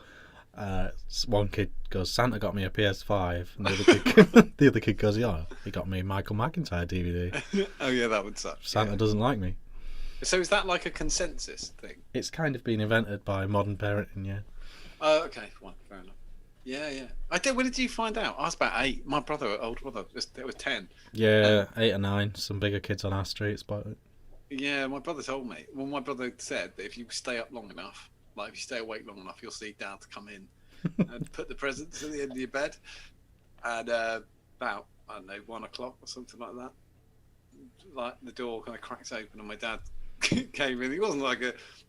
one kid goes, Santa got me a PS5, and the other kid goes, yeah, he got me a Michael McIntyre DVD. Oh yeah, that would suck. Santa doesn't like me. So is that like a consensus thing? It's kind of been invented by modern parenting, yeah. Oh, okay, fine, fair enough. Yeah. When did you find out? I was about 8. My older brother, it was 10. Yeah, 8 or 9. Some bigger kids on our streets bought it. Yeah, my brother told me. Well, my brother said that if you stay up long enough, like if you stay awake long enough, you'll see Dad come in and put the presents at the end of your bed. And about, I don't know, 1 o'clock or something like that, like the door kind of cracks open and my dad came in. He wasn't my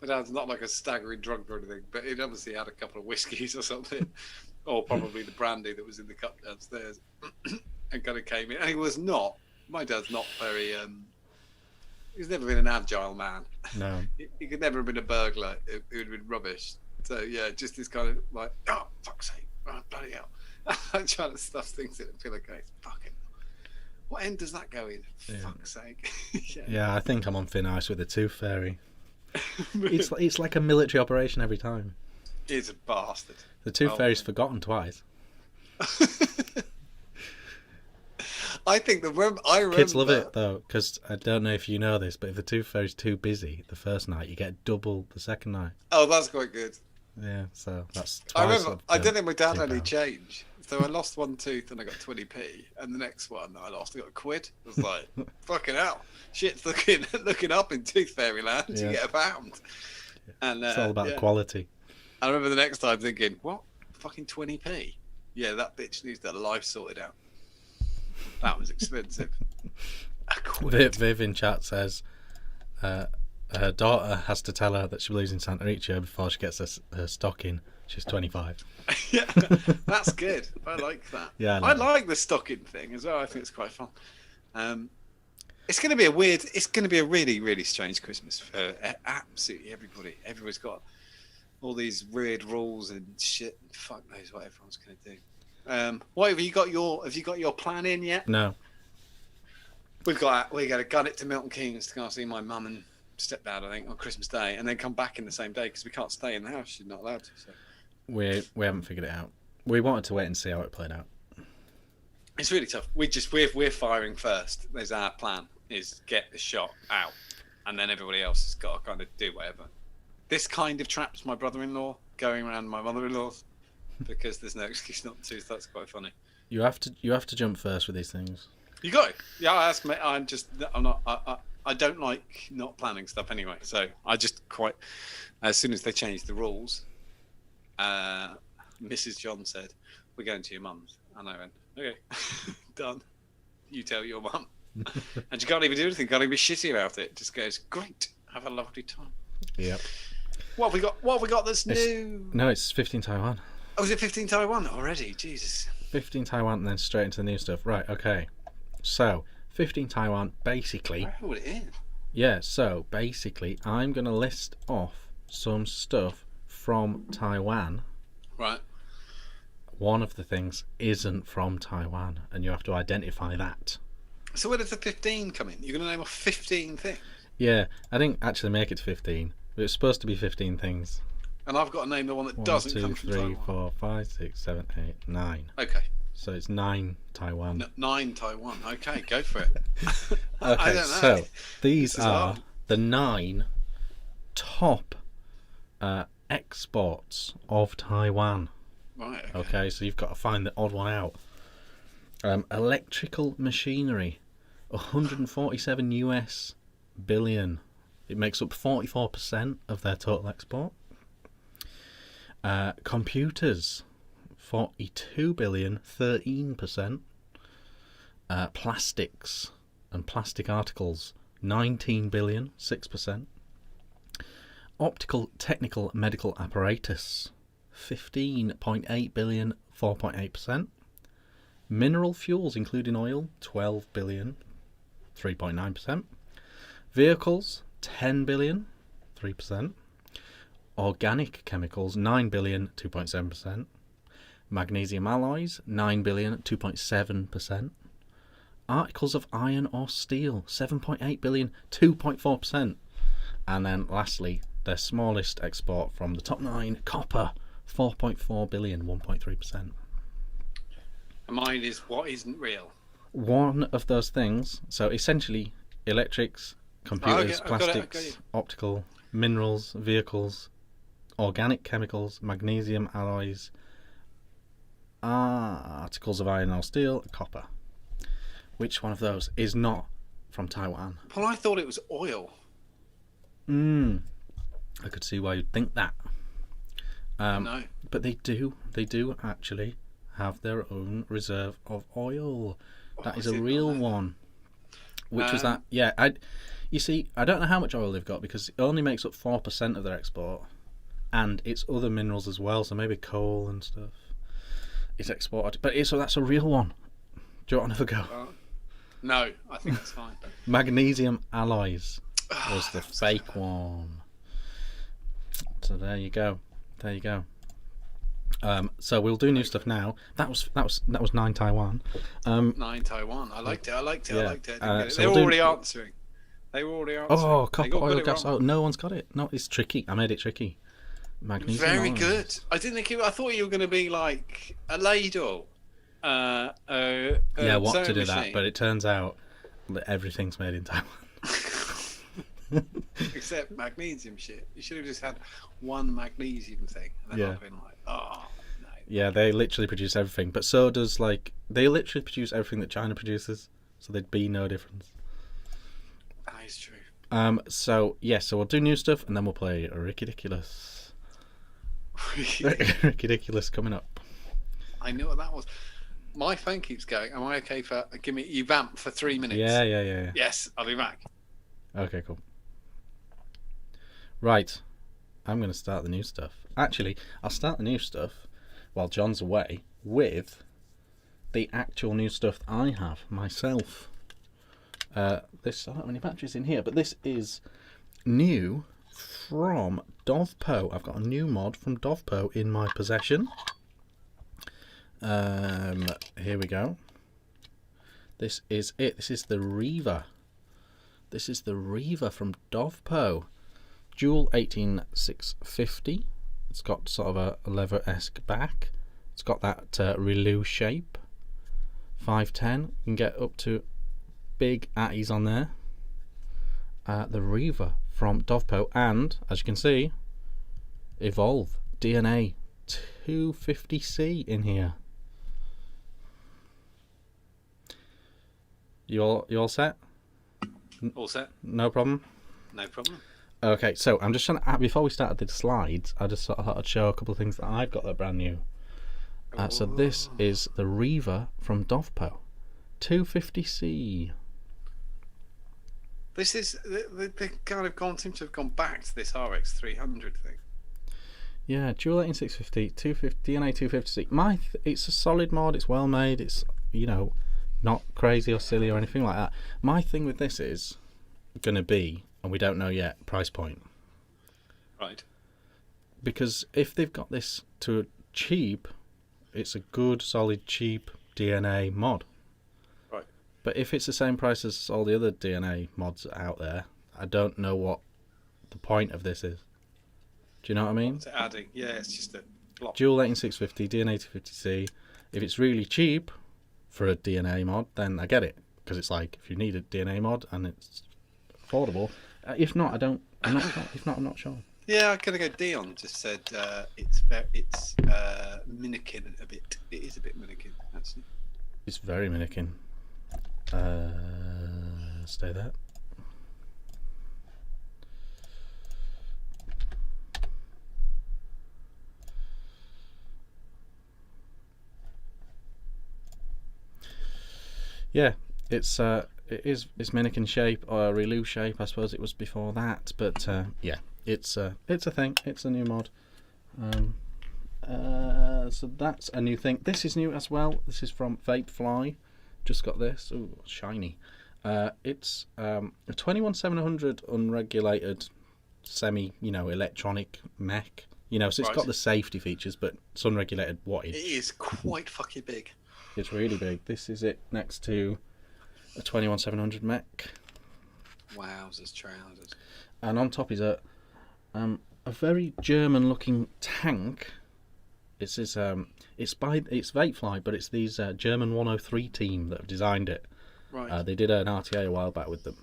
dad's not like a staggering drunk or anything, but he'd obviously had a couple of whiskies or something, or probably the brandy that was in the cup downstairs, and kind of came in. And my dad's not very, he's never been an agile man. No. He could never have been a burglar. It would have been rubbish. So, yeah, just this kind of like, oh, fuck's sake, oh, bloody hell. I'm trying to stuff things in a pillowcase. Fucking what end does that go in? Yeah. Fuck's sake. Yeah, I think I'm on thin ice with the Tooth Fairy. It's like a military operation every time. He's a bastard. The Tooth Fairy's forgotten twice. I think I remember... Kids love it, though, because I don't know if you know this, but if the Tooth Fairy's too busy the first night, you get double the second night. Oh, that's quite good. Yeah, so that's twice. I remember, I don't think my dad had any change. So I lost one tooth and I got 20p, and the next one I lost, I got £1. I was like, fucking hell, shit's looking up in Tooth Fairy land. Yeah. You get £1. And it's all about the quality. I remember the next time thinking, what, fucking 20p? Yeah, that bitch needs their life sorted out. That was expensive. Viv in chat says her daughter has to tell her that she believes in Santa each year before she gets her stocking. She's 25. Yeah, that's good. I like that. Yeah, I like the stocking thing as well. I think it's quite fun. It's going to be it's going to be a really, really strange Christmas for absolutely everybody. Everybody's got all these weird rules and shit. And fuck knows what everyone's going to do. What have you got your plan in yet? No. We're going to gun it to Milton Keynes to go see my mum and stepdad, I think, on Christmas Day, and then come back in the same day because we can't stay in the house. You're not allowed to. So. We haven't figured it out. We wanted to wait and see how it played out. It's really tough. We're firing first. There's our plan: is get the shot out, and then everybody else has got to kind of do whatever. This kind of traps my brother-in-law going around my mother-in-law's because there's no excuse not to. So that's quite funny. You have to jump first with these things. You got it. Yeah, that's me. I'm not. I don't like not planning stuff anyway. So I just quite. As soon as they changed the rules, Mrs. John said, "We're going to your mum's," and I went, "Okay, done. You tell your mum." And she can't even do anything. Can't even be shitty about it. Just goes, "Great, have a lovely time." Yep. What have we got? What have we got that's new? No, it's 15 Taiwan. Oh, is it 15 Taiwan already? Jesus. 15 Taiwan and then straight into the new stuff. Right. Okay. So 15 Taiwan, basically. I don't know what it is. Yeah. So basically, I'm gonna list off some stuff from Taiwan. Right. One of the things isn't from Taiwan, and you have to identify that. So where does the 15 come in? You're going to name off 15 things? Yeah, I didn't actually make it to 15, but it's supposed to be 15 things. And I've got to name the one that 1, doesn't 2, come from 3, Taiwan. 4, 5, 6, 7, 8, 9. Okay. So it's 9 Taiwan. 9 Taiwan. Okay, go for it. I Okay, don't know. so these This is are hard. the 9 top exports of Taiwan. Right. Okay, so you've got to find the odd one out. Electrical machinery, 147 US billion. It makes up 44% of their total export. Computers, 42 billion, 13%. Plastics and plastic articles, 19 billion, 6%. Optical, technical, medical apparatus, 15.8 billion, 4.8%. Mineral fuels, including oil, 12 billion, 3.9%. Vehicles, 10 billion, 3%. Organic chemicals, 9 billion, 2.7%. Magnesium alloys, 9 billion, 2.7%. Articles of iron or steel, 7.8 billion, 2.4%. And then lastly, their smallest export from the top 9, copper, 4.4 billion, 1.3%. And mine is what isn't real. One of those things, so essentially electrics, computers, Okay, I've got it, plastics, optical, minerals, vehicles, organic chemicals, magnesium alloys, articles of iron or steel, copper. Which one of those is not from Taiwan? Well, I thought it was oil. I could see why you'd think that. No. But they do actually have their own reserve of oil. That is a real one. Which was that? Yeah, you see, I don't know how much oil they've got because it only makes up 4% of their export, and it's other minerals as well. So maybe coal and stuff is exported. But so that's a real one. Do you want to have a go? No, I think that's fine. Magnesium alloys was the fake one. So there you go. There you go. So we'll do new stuff now. That was 9 Taiwan. 9 Taiwan. I liked it. Yeah. I liked it. So They were we'll already answering. Oh, copper, got oil, it gas. wrong. Oh, no one's got it. No, it's tricky. I made it tricky. Magnesium Very alloys. good. I didn't think. I thought you were going to be like a ladle. Yeah, what to sewing do that? machine. But it turns out that everything's made in Taiwan. Except magnesium shit. You should have just had one magnesium thing. And then Yeah. I've been like, oh no. Yeah, they literally produce everything. But so does they literally produce everything that China produces. So there'd be no difference. That is true. So we'll do new stuff and then we'll play Ridiculous. Ridiculous coming up. I knew what that was. My phone keeps going. Am I okay for? Give me you vamp for 3 minutes. Yeah. Yes, I'll be back. Okay, cool. Right, I'm going to start the new stuff. Actually, I'll start the new stuff while John's away with the actual new stuff that I have myself. I don't have any batteries in here, but this is new from Dovpo. I've got a new mod from Dovpo in my possession. Here we go. This is it. This is the Reaver. This is the Reaver from Dovpo. Dual 18650. It's got sort of a leather-esque back. It's got that relou shape. 510. You can get up to big atties on there. The Reaver from Dovpo, and as you can see, Evolve DNA 250C in here. You all set? All set. No problem. No problem. Okay, so I'm just trying to, before we started the slides, I just sort of thought I'd show a couple of things that I've got that are brand new. So this is the Reaver from Dovpo 250C. This is they kind of seem to have gone back to this RX 300 thing. Yeah, dual 18650, 250 DNA 250C. It's a solid mod. It's well made. It's not crazy or silly or anything like that. My thing with this is going to be, and we don't know yet, price point. Right. Because if they've got this to cheap, it's a good, solid, cheap DNA mod. Right. But if it's the same price as all the other DNA mods out there, I don't know what the point of this is. Do you know what I mean? What's it adding? Yeah, it's just a block. Dual 18650, DNA 250C. If it's really cheap for a DNA mod, then I get it. Because it's like, if you need a DNA mod and it's affordable. If not, I'm not sure. Yeah, I'm gonna go. Dion just said it's minikin a bit. It is a bit minikin, actually. It's very minikin. Stay there. Yeah, it's minikin shape or relou shape. I suppose it was before that, but yeah, it's a thing. It's a new mod. So that's a new thing. This is new as well. This is from Vapefly. Just got this. Ooh, shiny. It's a 21700 unregulated semi, electronic mech. So it's got the safety features, but it's unregulated wattage. It is quite fucking big. It's really big. This is it next to a 21700 mech. Wowzers, trousers. And on top is a very German-looking tank. It's Vapefly, but it's these German 103 team that have designed it. Right. They did an RTA a while back with them.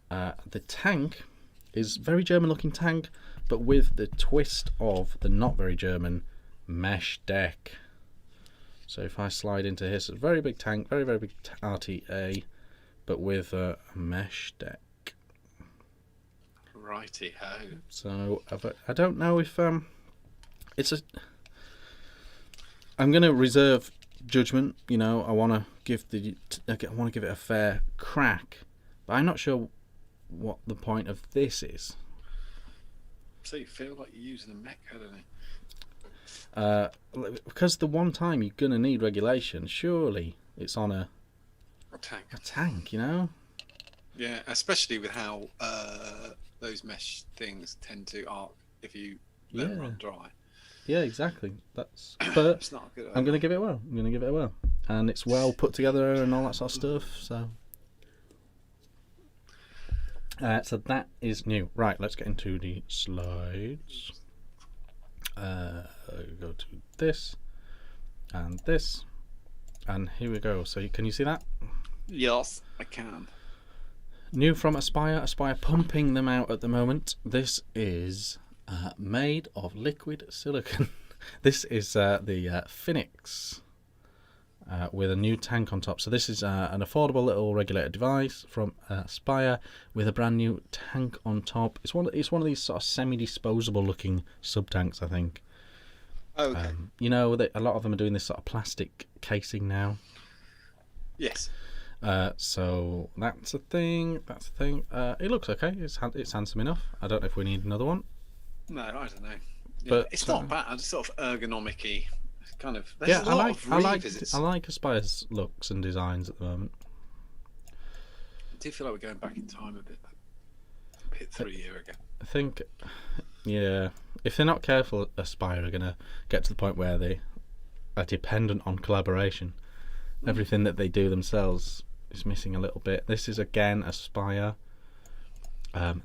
The tank is very German-looking tank, but with the twist of the not very German mesh deck. So if I slide into here, so it's a very big tank, very, very big RTA, but with a mesh deck. Righty ho. So I don't know if it's a. I'm going to reserve judgment. I want to give it a fair crack, but I'm not sure what the point of this is. So you feel like you're using a mech, don't you? Because the one time you're going to need regulation, surely it's on a tank, Yeah, especially with how those mesh things tend to arc if you let them run dry. Yeah, exactly. But it's not good. I'm going to give it a whirl. And it's well put together and all that sort of stuff. So that is new. Right, let's get into the slides. Go to this, and here we go. So can you see that? Yes, I can. New from Aspire pumping them out at the moment. This is made of liquid silicon. This is the Phoenix with a new tank on top. So this is an affordable little regulated device from Aspire with a brand new tank on top. It's one of these sort of semi-disposable looking sub tanks, I think. Oh, okay. You know that a lot of them are doing this sort of plastic casing now. Yes. So that's a thing. That's a thing. It looks okay. It's handsome enough. I don't know if we need another one. No, I don't know. Yeah, But it's not bad. It's sort of ergonomic-y kind of. There's yeah, a lot of revisits. I like Aspire's looks and designs at the moment. I do feel like we're going back in time a bit. Hit 3 years ago. I think, yeah, if they're not careful, Aspire are gonna get to the point where they are dependent on collaboration. Everything that they do themselves is missing a little bit. This is again Aspire.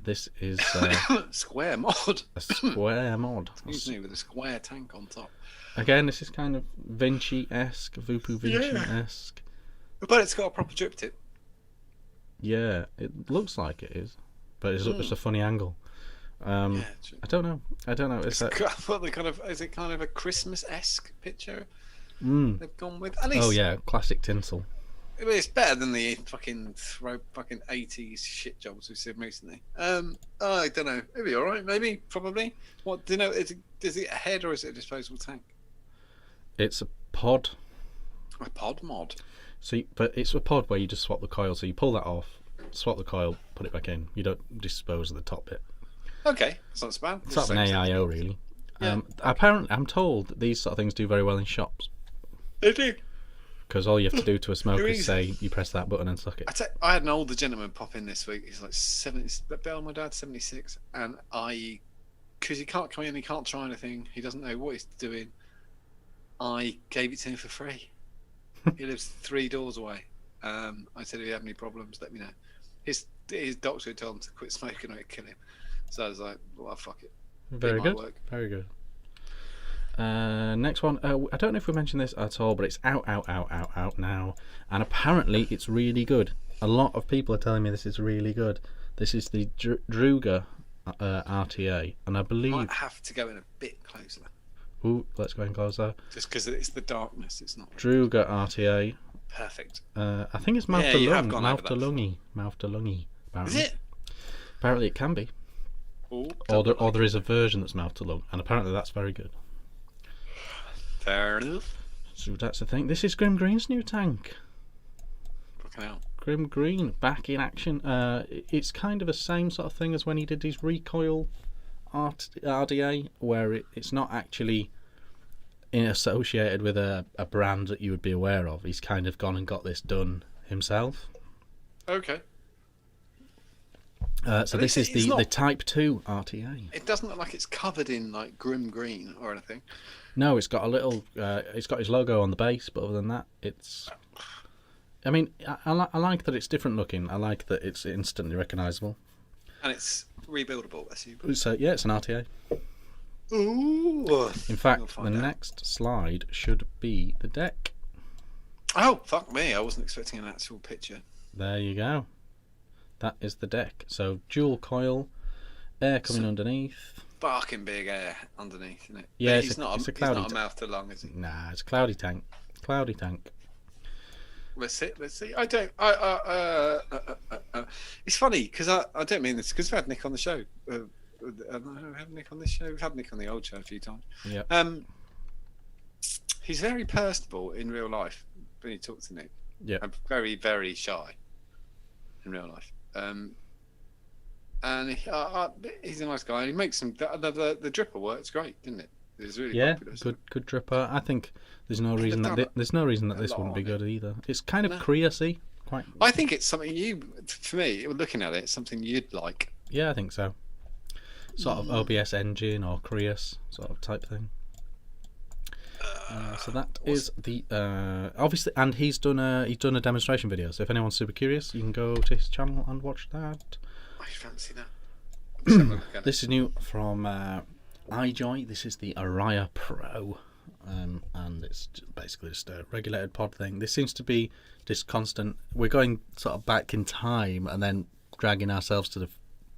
This is Square mod. a square mod. Excuse me, with a square tank on top. Again, this is kind of Vinci-esque, Vupu Vinci-esque. But it's got a proper drip tip. Yeah, it looks like it is, but it's a funny angle. Yeah, I don't know. It's what the kind of is it kind of a Christmas-esque picture they've gone with? At least, oh yeah, classic tinsel. it's better than the fucking 80s shit jobs we've seen recently. I don't know. It'll be all right. Maybe, probably. What do you know? Is it a head or is it a disposable tank? It's a pod. A pod mod. So, but it's a pod where you just swap the coil. So you pull that off, swap the coil, put it back in. You don't dispose of the top bit. Okay, that's not so bad. It's sort of an AIO, really. Yeah. Apparently, I'm told that these sort of things do very well in shops. They do. Because all you have to do to a smoker is say, you press that button and suck it. I had an older gentleman pop in this week. He's like 70. Bill, my dad's 76, and because he can't come in, he can't try anything. He doesn't know what he's doing. I gave it to him for free. He lives 3 doors away. I said, if you have any problems, let me know. His doctor told him to quit smoking or it'd kill him. So I was like, well, fuck it. Very good. Very good. Next one. I don't know if we mentioned this at all, but it's out now. And apparently it's really good. A lot of people are telling me this is really good. This is the Druga RTA. And I believe... Might have to go in a bit closer. Ooh, let's go in closer. Just because it's the darkness, it's not... Druga RTA. Perfect. I think it's mouth to lungy. Mouth to lungy. Is it? Apparently it can be. Ooh, or there is a version that's mouth to lung, and apparently that's very good. Fair enough. So that's the thing. This is Grim Green's new tank. Fucking hell. Grim Green back in action. It's kind of the same sort of thing as when he did his recoil RDA, where it's not actually associated with a brand that you would be aware of. He's kind of gone and got this done himself. Okay. So this is the Type 2 RTA. It doesn't look like it's covered in like Grim Green or anything. No, it's got a little. It's got his logo on the base, but other than that, it's. I mean, I like that it's different looking. I like that it's instantly recognisable. And it's rebuildable, I assume. So yeah, it's an RTA. Ooh. In fact, the next slide should be the deck. Oh, fuck me! I wasn't expecting an actual picture. There you go. That is the deck. So dual coil, air coming underneath. Fucking big air underneath, isn't it? Yeah, he's not a mouth to lung, is he? Nah, it's a cloudy tank. Cloudy tank. Let's see. I don't. It's funny because I don't mean this because we've had Nick on the show. We've had Nick on this show. We've had Nick on the old show a few times. Yeah. He's very personable in real life when you talk to Nick. Yeah. I'm very, very shy in real life. And he's a nice guy. And he makes some. The dripper works great, didn't it? It was really popular. Good dripper. I think there's no reason that this wouldn't be good either. It's kind of Creasy. Quite. I think it's something for me, looking at it, it's something you'd like. Yeah, I think so. Sort of OBS engine or Creas sort of type thing. So that is the obviously, and he's done a demonstration video. So if anyone's super curious, you can go to his channel and watch that. I fancy that. This is new from iJoy. This is the Aria Pro, and it's basically just a regulated pod thing. This seems to be just constant. We're going sort of back in time and then dragging ourselves to the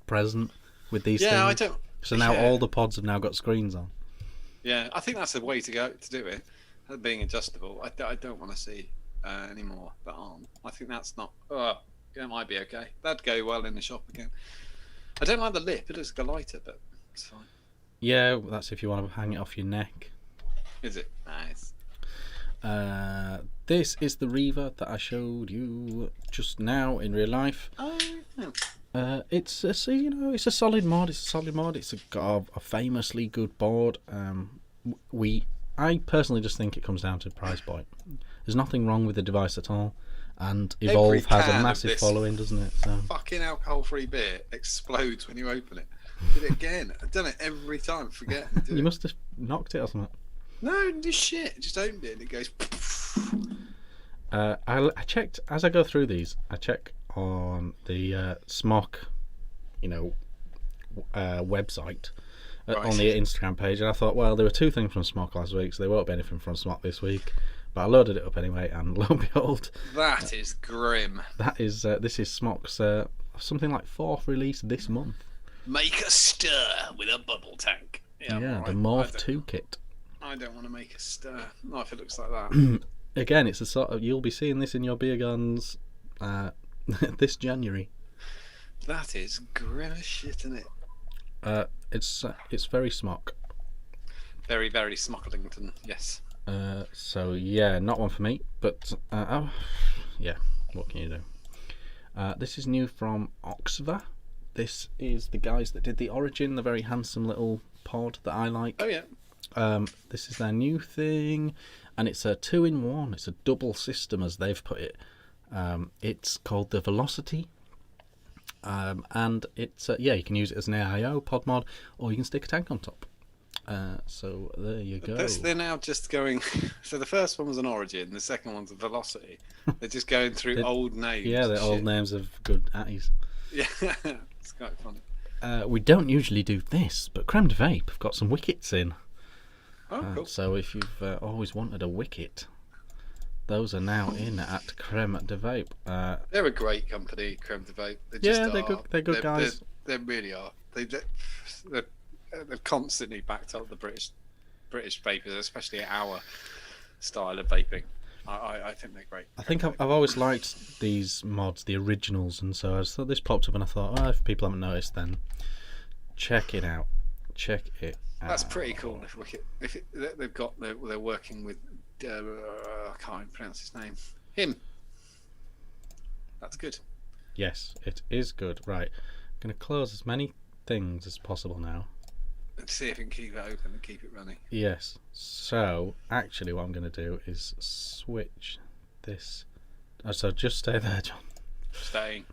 present with these things. I don't. So now all the pods have now got screens on. Yeah, I think that's the way to go to do it. Being adjustable, I don't want to see any more that aren't. I think that's not. It might be okay. That'd go well in the shop again. I don't like the lip. It looks like a lighter, but it's fine. Yeah, that's if you want to hang it off your neck. Is it? Nice. This is the Reaver that I showed you just now in real life. Oh, yeah. It's a solid mod. It's got a famously good board. I personally just think it comes down to price point. There's nothing wrong with the device at all, and Evolve has a massive following, doesn't it? So. Fucking alcohol-free beer explodes when you open it. Did it again. I've done it every time. Forget. You must have knocked it or something. No, just shit. I just opened it and it goes. I checked as I go through these. I check on the Smock, website on the Instagram page, and I thought, well, there were two things from Smock last week, so there won't be anything from Smock this week. But I loaded it up anyway, and lo and behold, that is grim. That is this is Smock's something like 4th release this month. Make a stir with a bubble tank. Yeah, the Morph 2 kit. I don't want to make a stir. Not if it looks like that. Again, it's a sort of, you'll be seeing this in your beer gardens this January. That is grim as shit, isn't it? It's very Smock. Very, very Smocklington, yes. So yeah, not one for me, but yeah, what can you do? This is new from Oxva. This is the guys that did the Origin, the very handsome little pod that I like. Oh yeah. This is their new thing, and it's a 2-in-1. It's a double system, as they've put it. It's called the Velocity, and it's you can use it as an AIO pod mod, or you can stick a tank on top. So there you go. They're now just going. So the first one was an Origin, the second one's a Velocity. They're just going through old names. Yeah, they're old names of good atties. Yeah, it's quite funny. We don't usually do this, but Creme de Vape have got some wickets in. Oh, cool. So if you've always wanted a wicket, those are now in at Creme de Vape. They're a great company, Creme de Vape. They're good guys. They really are. They've constantly backed up the British vapors, especially our style of vaping. I think they're great. I think I've always liked these mods, the originals, and so I thought this popped up, and I thought, if people haven't noticed, then check it out. Check it out. That's pretty cool. They're working with I can't even pronounce his name. Him. That's good. Yes, it is good. Right, I'm going to close as many things as possible now. Let's see if we can keep it open and keep it running. Yes. So, actually, what I'm going to do is switch this. So, just stay there, John. Staying.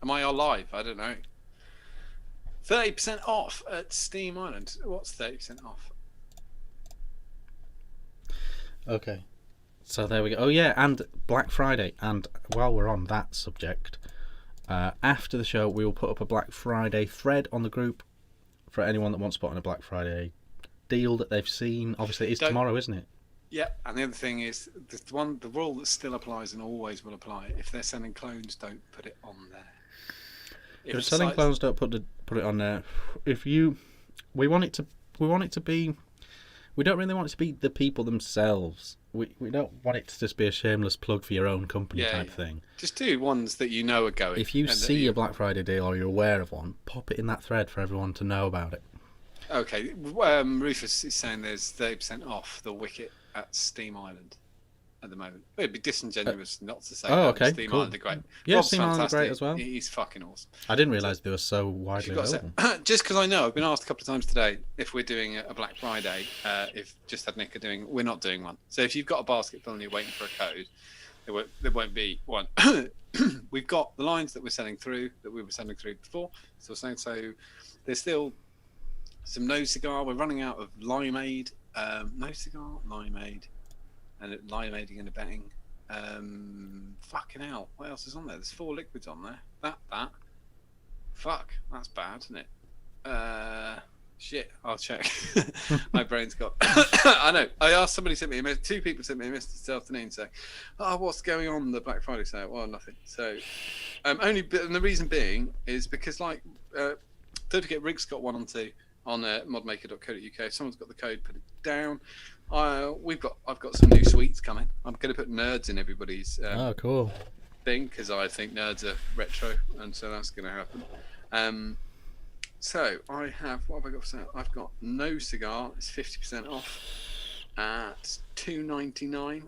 Am I all live? I don't know. 30% off at Steam Island. What's 30% off? Okay. So, there we go. Oh, yeah, and Black Friday. And while we're on that subject, after the show, we will put up a Black Friday thread on the group for anyone that wants to put on a Black Friday deal that they've seen. Obviously, it's tomorrow, isn't it? Yeah, and the other thing is the rule that still applies and always will apply: if they're selling clones, don't put it on there. If they're selling clones, don't put it on there. We want it to be. We don't really want it to be the people themselves. We don't want it to just be a shameless plug for your own company type thing. Just do ones that you know are going. If you see a Black Friday deal or you're aware of one, pop it in that thread for everyone to know about it. Okay, Rufus is saying there's 30% off the Wicket at Steam Island at the moment. It'd be disingenuous not to say Steam Island are great. Yeah, Rob's Steam Island are great as well. He's fucking awesome. I didn't realise they were so widely available. Just because I know, I've been asked a couple of times today if we're doing a Black Friday, if Just Had Nick are doing, we're not doing one. So if you've got a basket full and you're waiting for a code, there won't be one. We've got the lines that we're sending through, that we were sending through before. So there's still some No Cigar. We're running out of Limeade, No Cigar, Limeade, and Limeade and abetting. Fucking hell, what else is on there? There's 4 liquids on there. That. Fuck, that's bad, isn't it? Shit, I'll check. My brain's got. I know. I asked somebody sent me a message. 2 people sent me a message this afternoon saying, what's going on the Black Friday sale? Well, nothing. So, and the reason being is because don't forget, Rig's got one on modmaker.co.uk. If someone's got the code, put it down. I've got some new sweets coming. I'm going to put nerds in everybody's cool thing because I think nerds are retro, and so that's going to happen. So what have I got for sale? I've got no cigar. It's 50% off at $2.99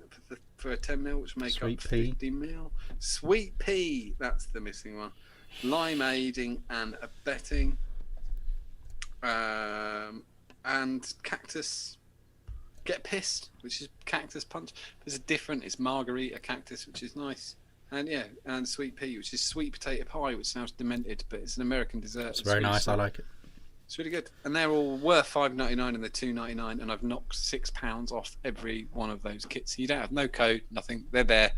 for a 10mm, which make Sweet up pea. 50mm. Sweet pea, that's the missing one. Lime aiding and abetting. And cactus. Get pissed, which is cactus punch. There's a different. It's margarita cactus, which is nice. And sweet pea, which is sweet potato pie, which sounds demented, but it's an American dessert. It's very nice. I like it. It's really good, and they're all worth $5.99 and they're $2.99, and I've knocked £6 off every one of those kits. You don't have no code, nothing. They're there.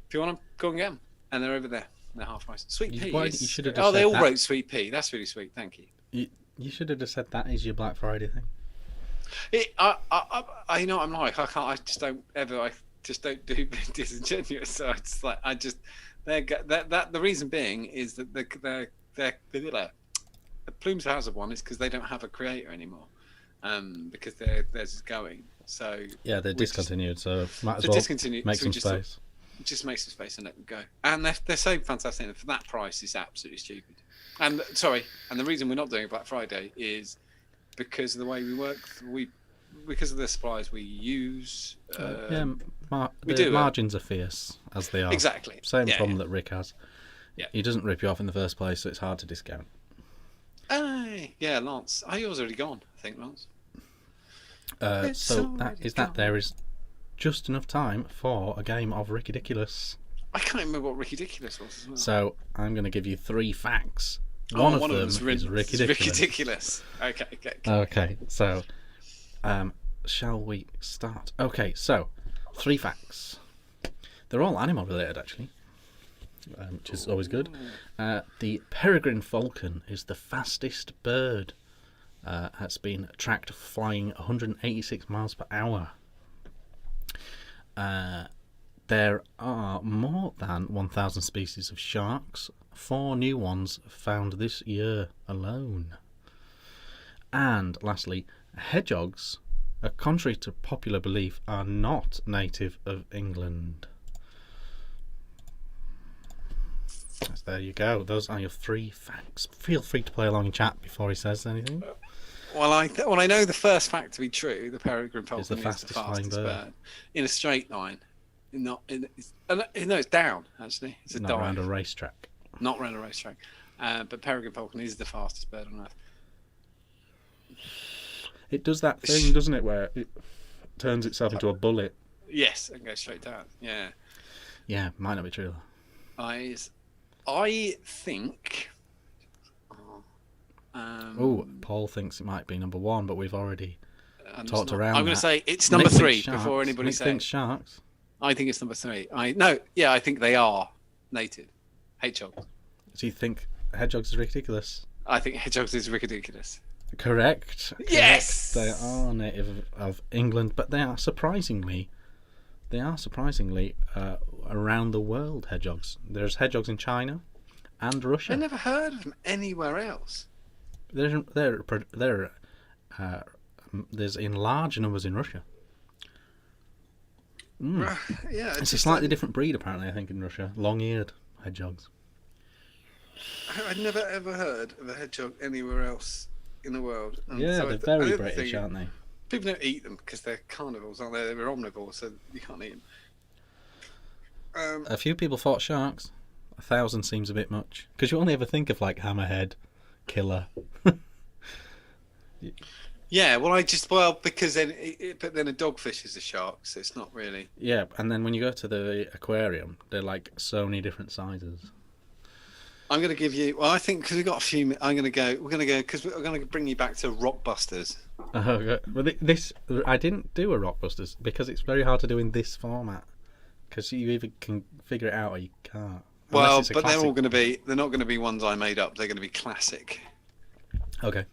If you want them, go and get them, and they're over there. They're half price. Sweet pea. You should have just they said all that. wrote sweet pea. That's really sweet. Thank you. You should have just said that is your Black Friday thing. You know what I'm like. I can't. I just don't ever. I just don't do disingenuous. So it's like the reason being is that the Plumes House one is because they don't have a creator anymore, because theirs is going. So yeah, they're discontinued. So might as well make some space. Just make some space and let them go. And they're so fantastic. And for that price, it's absolutely stupid. And the reason we're not doing Black Friday is because of the way we work. Because of the supplies we use. The margins are fierce, as they are. Exactly. Same problem that Rick has. Yeah. He doesn't rip you off in the first place, so it's hard to discount. Yeah, Lance. Yours already gone, I think, Lance. There is just enough time for a game of Ridiculous. I can't remember what Ridiculous was as well. So I'm going to give you 3 facts. One of them is Ridiculous. Okay. So shall we start? Okay, so 3 facts. They're all animal related, actually, which is always good. The peregrine falcon is the fastest bird. It's been tracked flying 186 miles per hour. There are more than 1,000 species of sharks. 4 new ones found this year alone. And lastly, hedgehogs, contrary to popular belief, are not native of England. So there you go. Those are your 3 facts. Feel free to play along in chat before he says anything. Well, I know the first fact to be true. The peregrine falcon is the fastest flying bird in a straight line. It's down actually. It's a not dive. around a racetrack. Not around a racetrack. But peregrine falcon is the fastest bird on earth. It does that thing, doesn't it, where it turns itself into a bullet? Yes, and goes straight down. Yeah. Yeah, might not be true. I think. Paul thinks it might be number 1, but we've already talked around. I'm going to say it's number 3 before anybody Nick says. Thinks sharks. I think it's number 3. I think they are native hedgehogs. Do you think hedgehogs is ridiculous? I think hedgehogs is ridiculous. Correct. Yes, they are native of England, but they are surprisingly around the world. Hedgehogs. There's hedgehogs in China and Russia. I never heard of them anywhere else. There's in large numbers in Russia. Yeah, it's a slightly different breed apparently. I think in Russia, long-eared hedgehogs. I'd never ever heard of a hedgehog anywhere else in the world. And yeah, so they're very British, aren't they? People don't eat them because they're carnivores, aren't they? They're omnivores, so you can't eat them. A few people thought sharks. 1,000 seems a bit much because you only ever think of like hammerhead, killer. Yeah, because then a dogfish is a shark, so it's not really. Yeah, and then when you go to the aquarium, they're like so many different sizes. I'm going to give you. Well, I think because we've got a few. We're going to go because we're going to bring you back to Rockbusters. Oh, well, I didn't do a Rockbusters because it's very hard to do in this format because you either can figure it out or you can't. Well, but they're all going to be. They're not going to be ones I made up. They're going to be classic. Okay.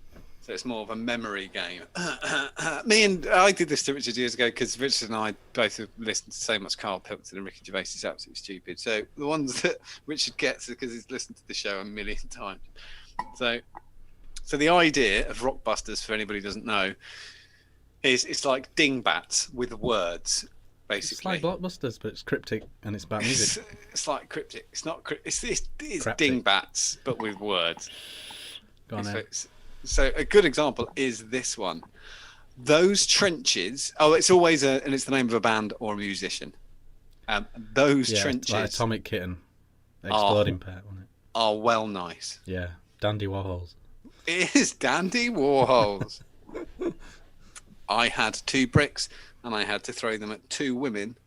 So it's more of a memory game. I did this to Richard years ago because Richard and I both have listened to so much Carl Pilkington and Ricky Gervais is absolutely stupid. So the ones that Richard gets are because he's listened to the show a million times. So the idea of Rockbusters, for anybody who doesn't know, is it's like dingbats with words, basically. It's like Blockbusters, but it's cryptic and it's about music. It's like cryptic. It's not. It's dingbats, but with words. Go on then. So a good example is this one. Those trenches. Oh, it's always and it's the name of a band or a musician. Those trenches. Like Atomic Kitten, Exploding Pet, wasn't it? Are well nice. Yeah, Dandy Warhols. It is Dandy Warhols. I had 2 bricks and I had to throw them at 2 women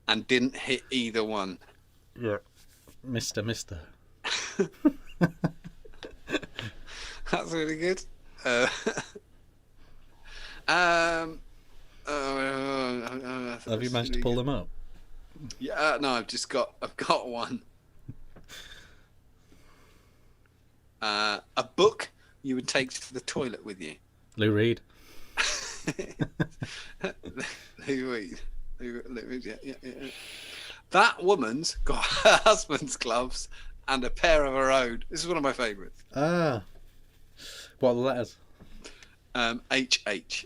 and didn't hit either one. Yeah. Mister. That's really good. Have you managed to pull them up? Yeah, no, I've got one. A book you would take to the toilet with you. Lou Reed. Lou Reed. Yeah. That woman's got her husband's gloves and a pair of her own. This is one of my favourites. Ah. What are the letters? HH.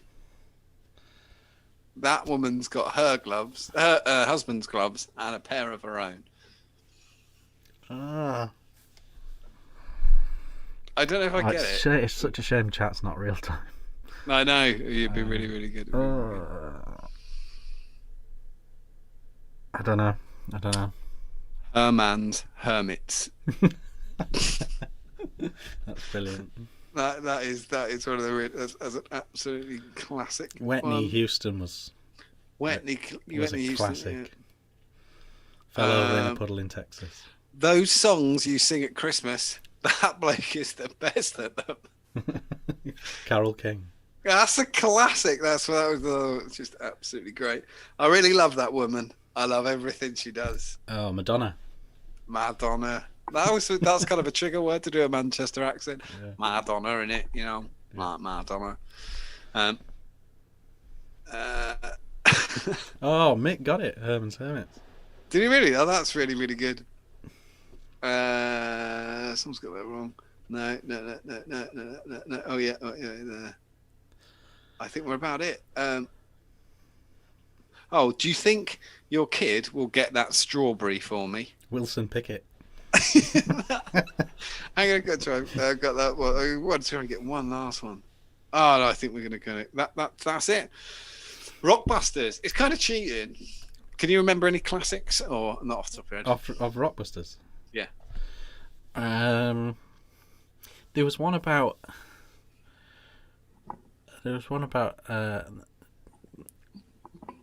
That woman's got her gloves, her husband's gloves, and a pair of her own. Ah. I don't know if I get it. It's such a shame chat's not real time. I know. You'd be really, really good. I don't know. Herman's Hermits. That's brilliant. That is one of the that's an absolutely classic. Whitney Houston was a Houston, classic. yeah. Fell over in a puddle in Texas. Those songs you sing at Christmas, that bloke is the best at them. Carole King. That's a classic. That was just absolutely great. I really love that woman. I love everything she does. Oh, Madonna. That's kind of a trigger word to do a Manchester accent. Yeah. Madonna, innit? You know, Yeah. Madonna. Oh, Mick got it. Herman's Hermits. Did he really? Oh, that's really, really good. Someone's got that wrong. No. Oh yeah. I think we're about it. Oh, do you think your kid will get that strawberry for me? Wilson Pickett. I'm gonna go try. Got that one. I want to try and get one last one. Oh no, I think we're gonna go. That's it. Rockbusters. It's kind of cheating. Can you remember any classics or not off the top of your head? Of Rockbusters? Yeah. There was one about.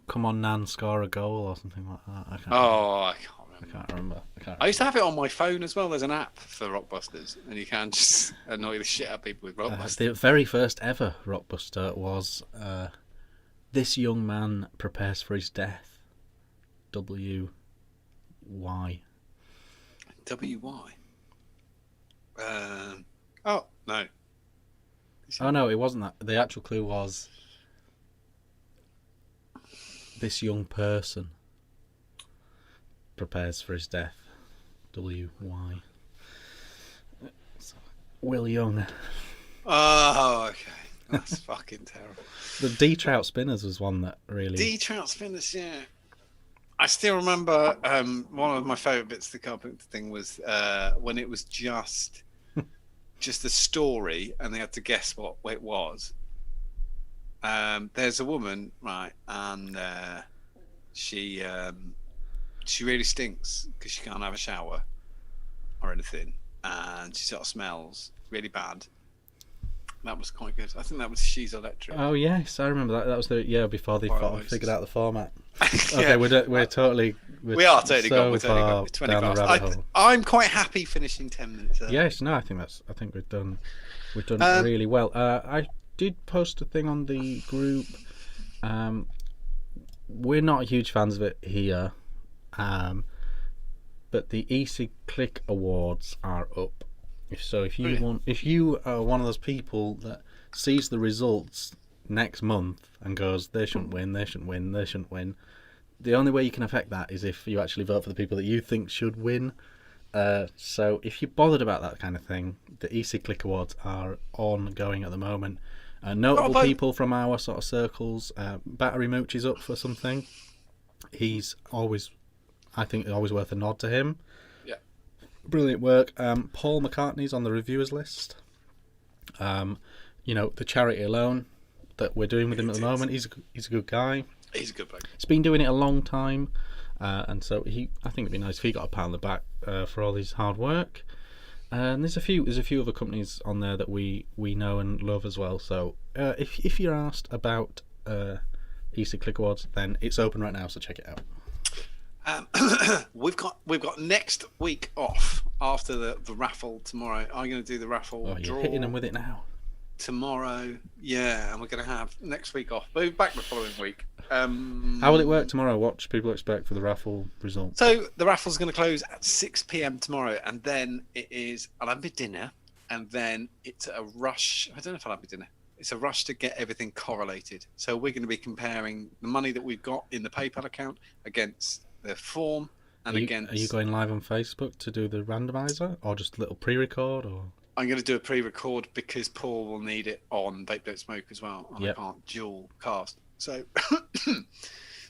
Come on, Nan, score a goal or something like that. I can't remember. I used to have it on my phone as well. There's an app for Rockbusters, and you can just annoy the shit out of people with Rockbusters. The very first ever Rockbuster was This Young Man Prepares for His Death. W.Y. W.Y. Oh, no. Oh, no, it wasn't that. The actual clue was This Young Person Prepares for His Death. W.Y. Will Young. Oh, okay. That's fucking terrible. The D-Trout Spinners was one that really... D-Trout Spinners, yeah. I still remember one of my favourite bits of the Carpenter thing was when it was just a story and they had to guess what it was. There's a woman, right, and she really stinks because she can't have a shower or anything, and she sort of smells really bad. That was quite good. I think that was She's Electric. Oh yes, I remember that. That was before they figured out the format. Yeah. Okay, we are totally gone. We're totally gone. 20 down the past. rabbit hole. I'm quite happy finishing 10 minutes early. Yes, no, I think we've done really well. I did post a thing on the group. We're not huge fans of it here, but the EC Click Awards are up. If you are one of those people that sees the results next month and goes, they shouldn't win, the only way you can affect that is if you actually vote for the people that you think should win. So if you're bothered about that kind of thing, the EC Click Awards are ongoing at the moment. Notable people from our sort of circles, Battery Mooch is up for something. He's always worth a nod to him. Brilliant work. Paul McCartney's on the reviewers list. You know, the charity alone that we're doing with him at the moment. He's a good guy. He's a good bloke. He's been doing it a long time, and so I think it'd be nice if he got a pat on the back for all his hard work. And there's a few other companies on there that we know and love as well. So if you're asked about Easter Click Awards, then it's open right now, so check it out. We've got next week off after the raffle tomorrow. I'm going to do the raffle Oh, you're draw hitting them with it now. tomorrow. Yeah, and we're going to have next week off. We'll be back the following week. How will it work tomorrow? What should people expect for the raffle result? So the raffle's going to close at 6 p.m. tomorrow, and then I'll have my dinner, and then it's a rush. I don't know if I'll have my dinner. It's a rush to get everything correlated. So we're going to be comparing the money that we've got in the PayPal account against the form, and Are you going live on Facebook to do the randomizer, or just a little pre-record, or? I'm going to do a pre-record because Paul will need it on Vape Don't Smoke as well, and Yep. I can't dual cast. So,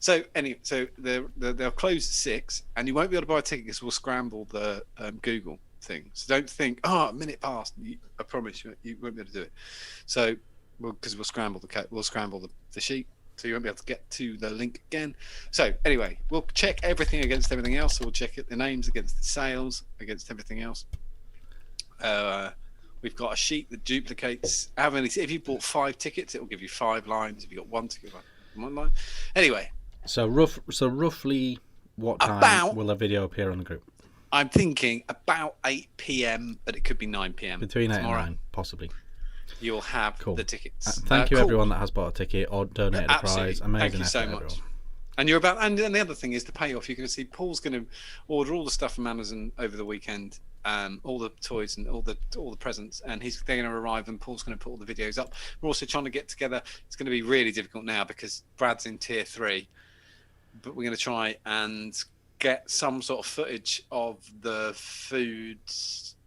they'll close at 6, and you won't be able to buy a ticket because we'll scramble the Google thing. So don't think, a minute passed. I promise you won't be able to do it. So, because we'll scramble the sheet, so you won't be able to get to the link again. So anyway, we'll check everything against everything else. So we'll check the names against the sales, against everything else. We've got a sheet that duplicates how many. If you bought 5 tickets, it will give you 5 lines. If you got 1 ticket, 1 line. Anyway, So roughly, what time will a video appear on the group? I'm thinking about 8 p.m., but it could be 9 p.m. Between 8 tomorrow. and 9, possibly. You'll have Cool. the tickets. Thank you cool. everyone that has bought a ticket or donated a prize. Amazing. Thank you so effort, much. everyone. And and the other thing is the payoff. You're going to see Paul's going to order all the stuff from Amazon over the weekend, all the toys and all the presents, and they're going to arrive, and Paul's going to put all the videos up. We're also trying to get together. It's going to be really difficult now because Brad's in tier 3, but we're going to try and get some sort of footage of the food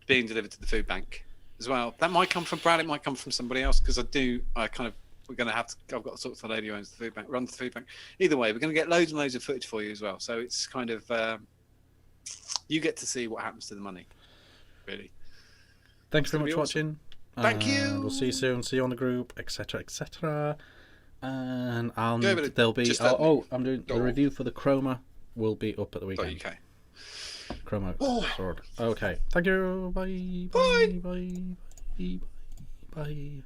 being delivered to the food bank as well. That might come from Brad. It might come from somebody else because we're going to have to. I've got to talk to the lady who owns the food bank, runs the food bank. Either way, we're going to get loads and loads of footage for you as well. So it's kind of you get to see what happens to the money. Really. Thanks very much for watching. Thank you. We'll see you soon. See you on the group, etc., etc. And there'll be. I'm doing the review for the Chroma. Will be up at the weekend. Okay. Chroma sword. Okay. Thank you. Bye. Bye. Bye. Bye. Bye. Bye.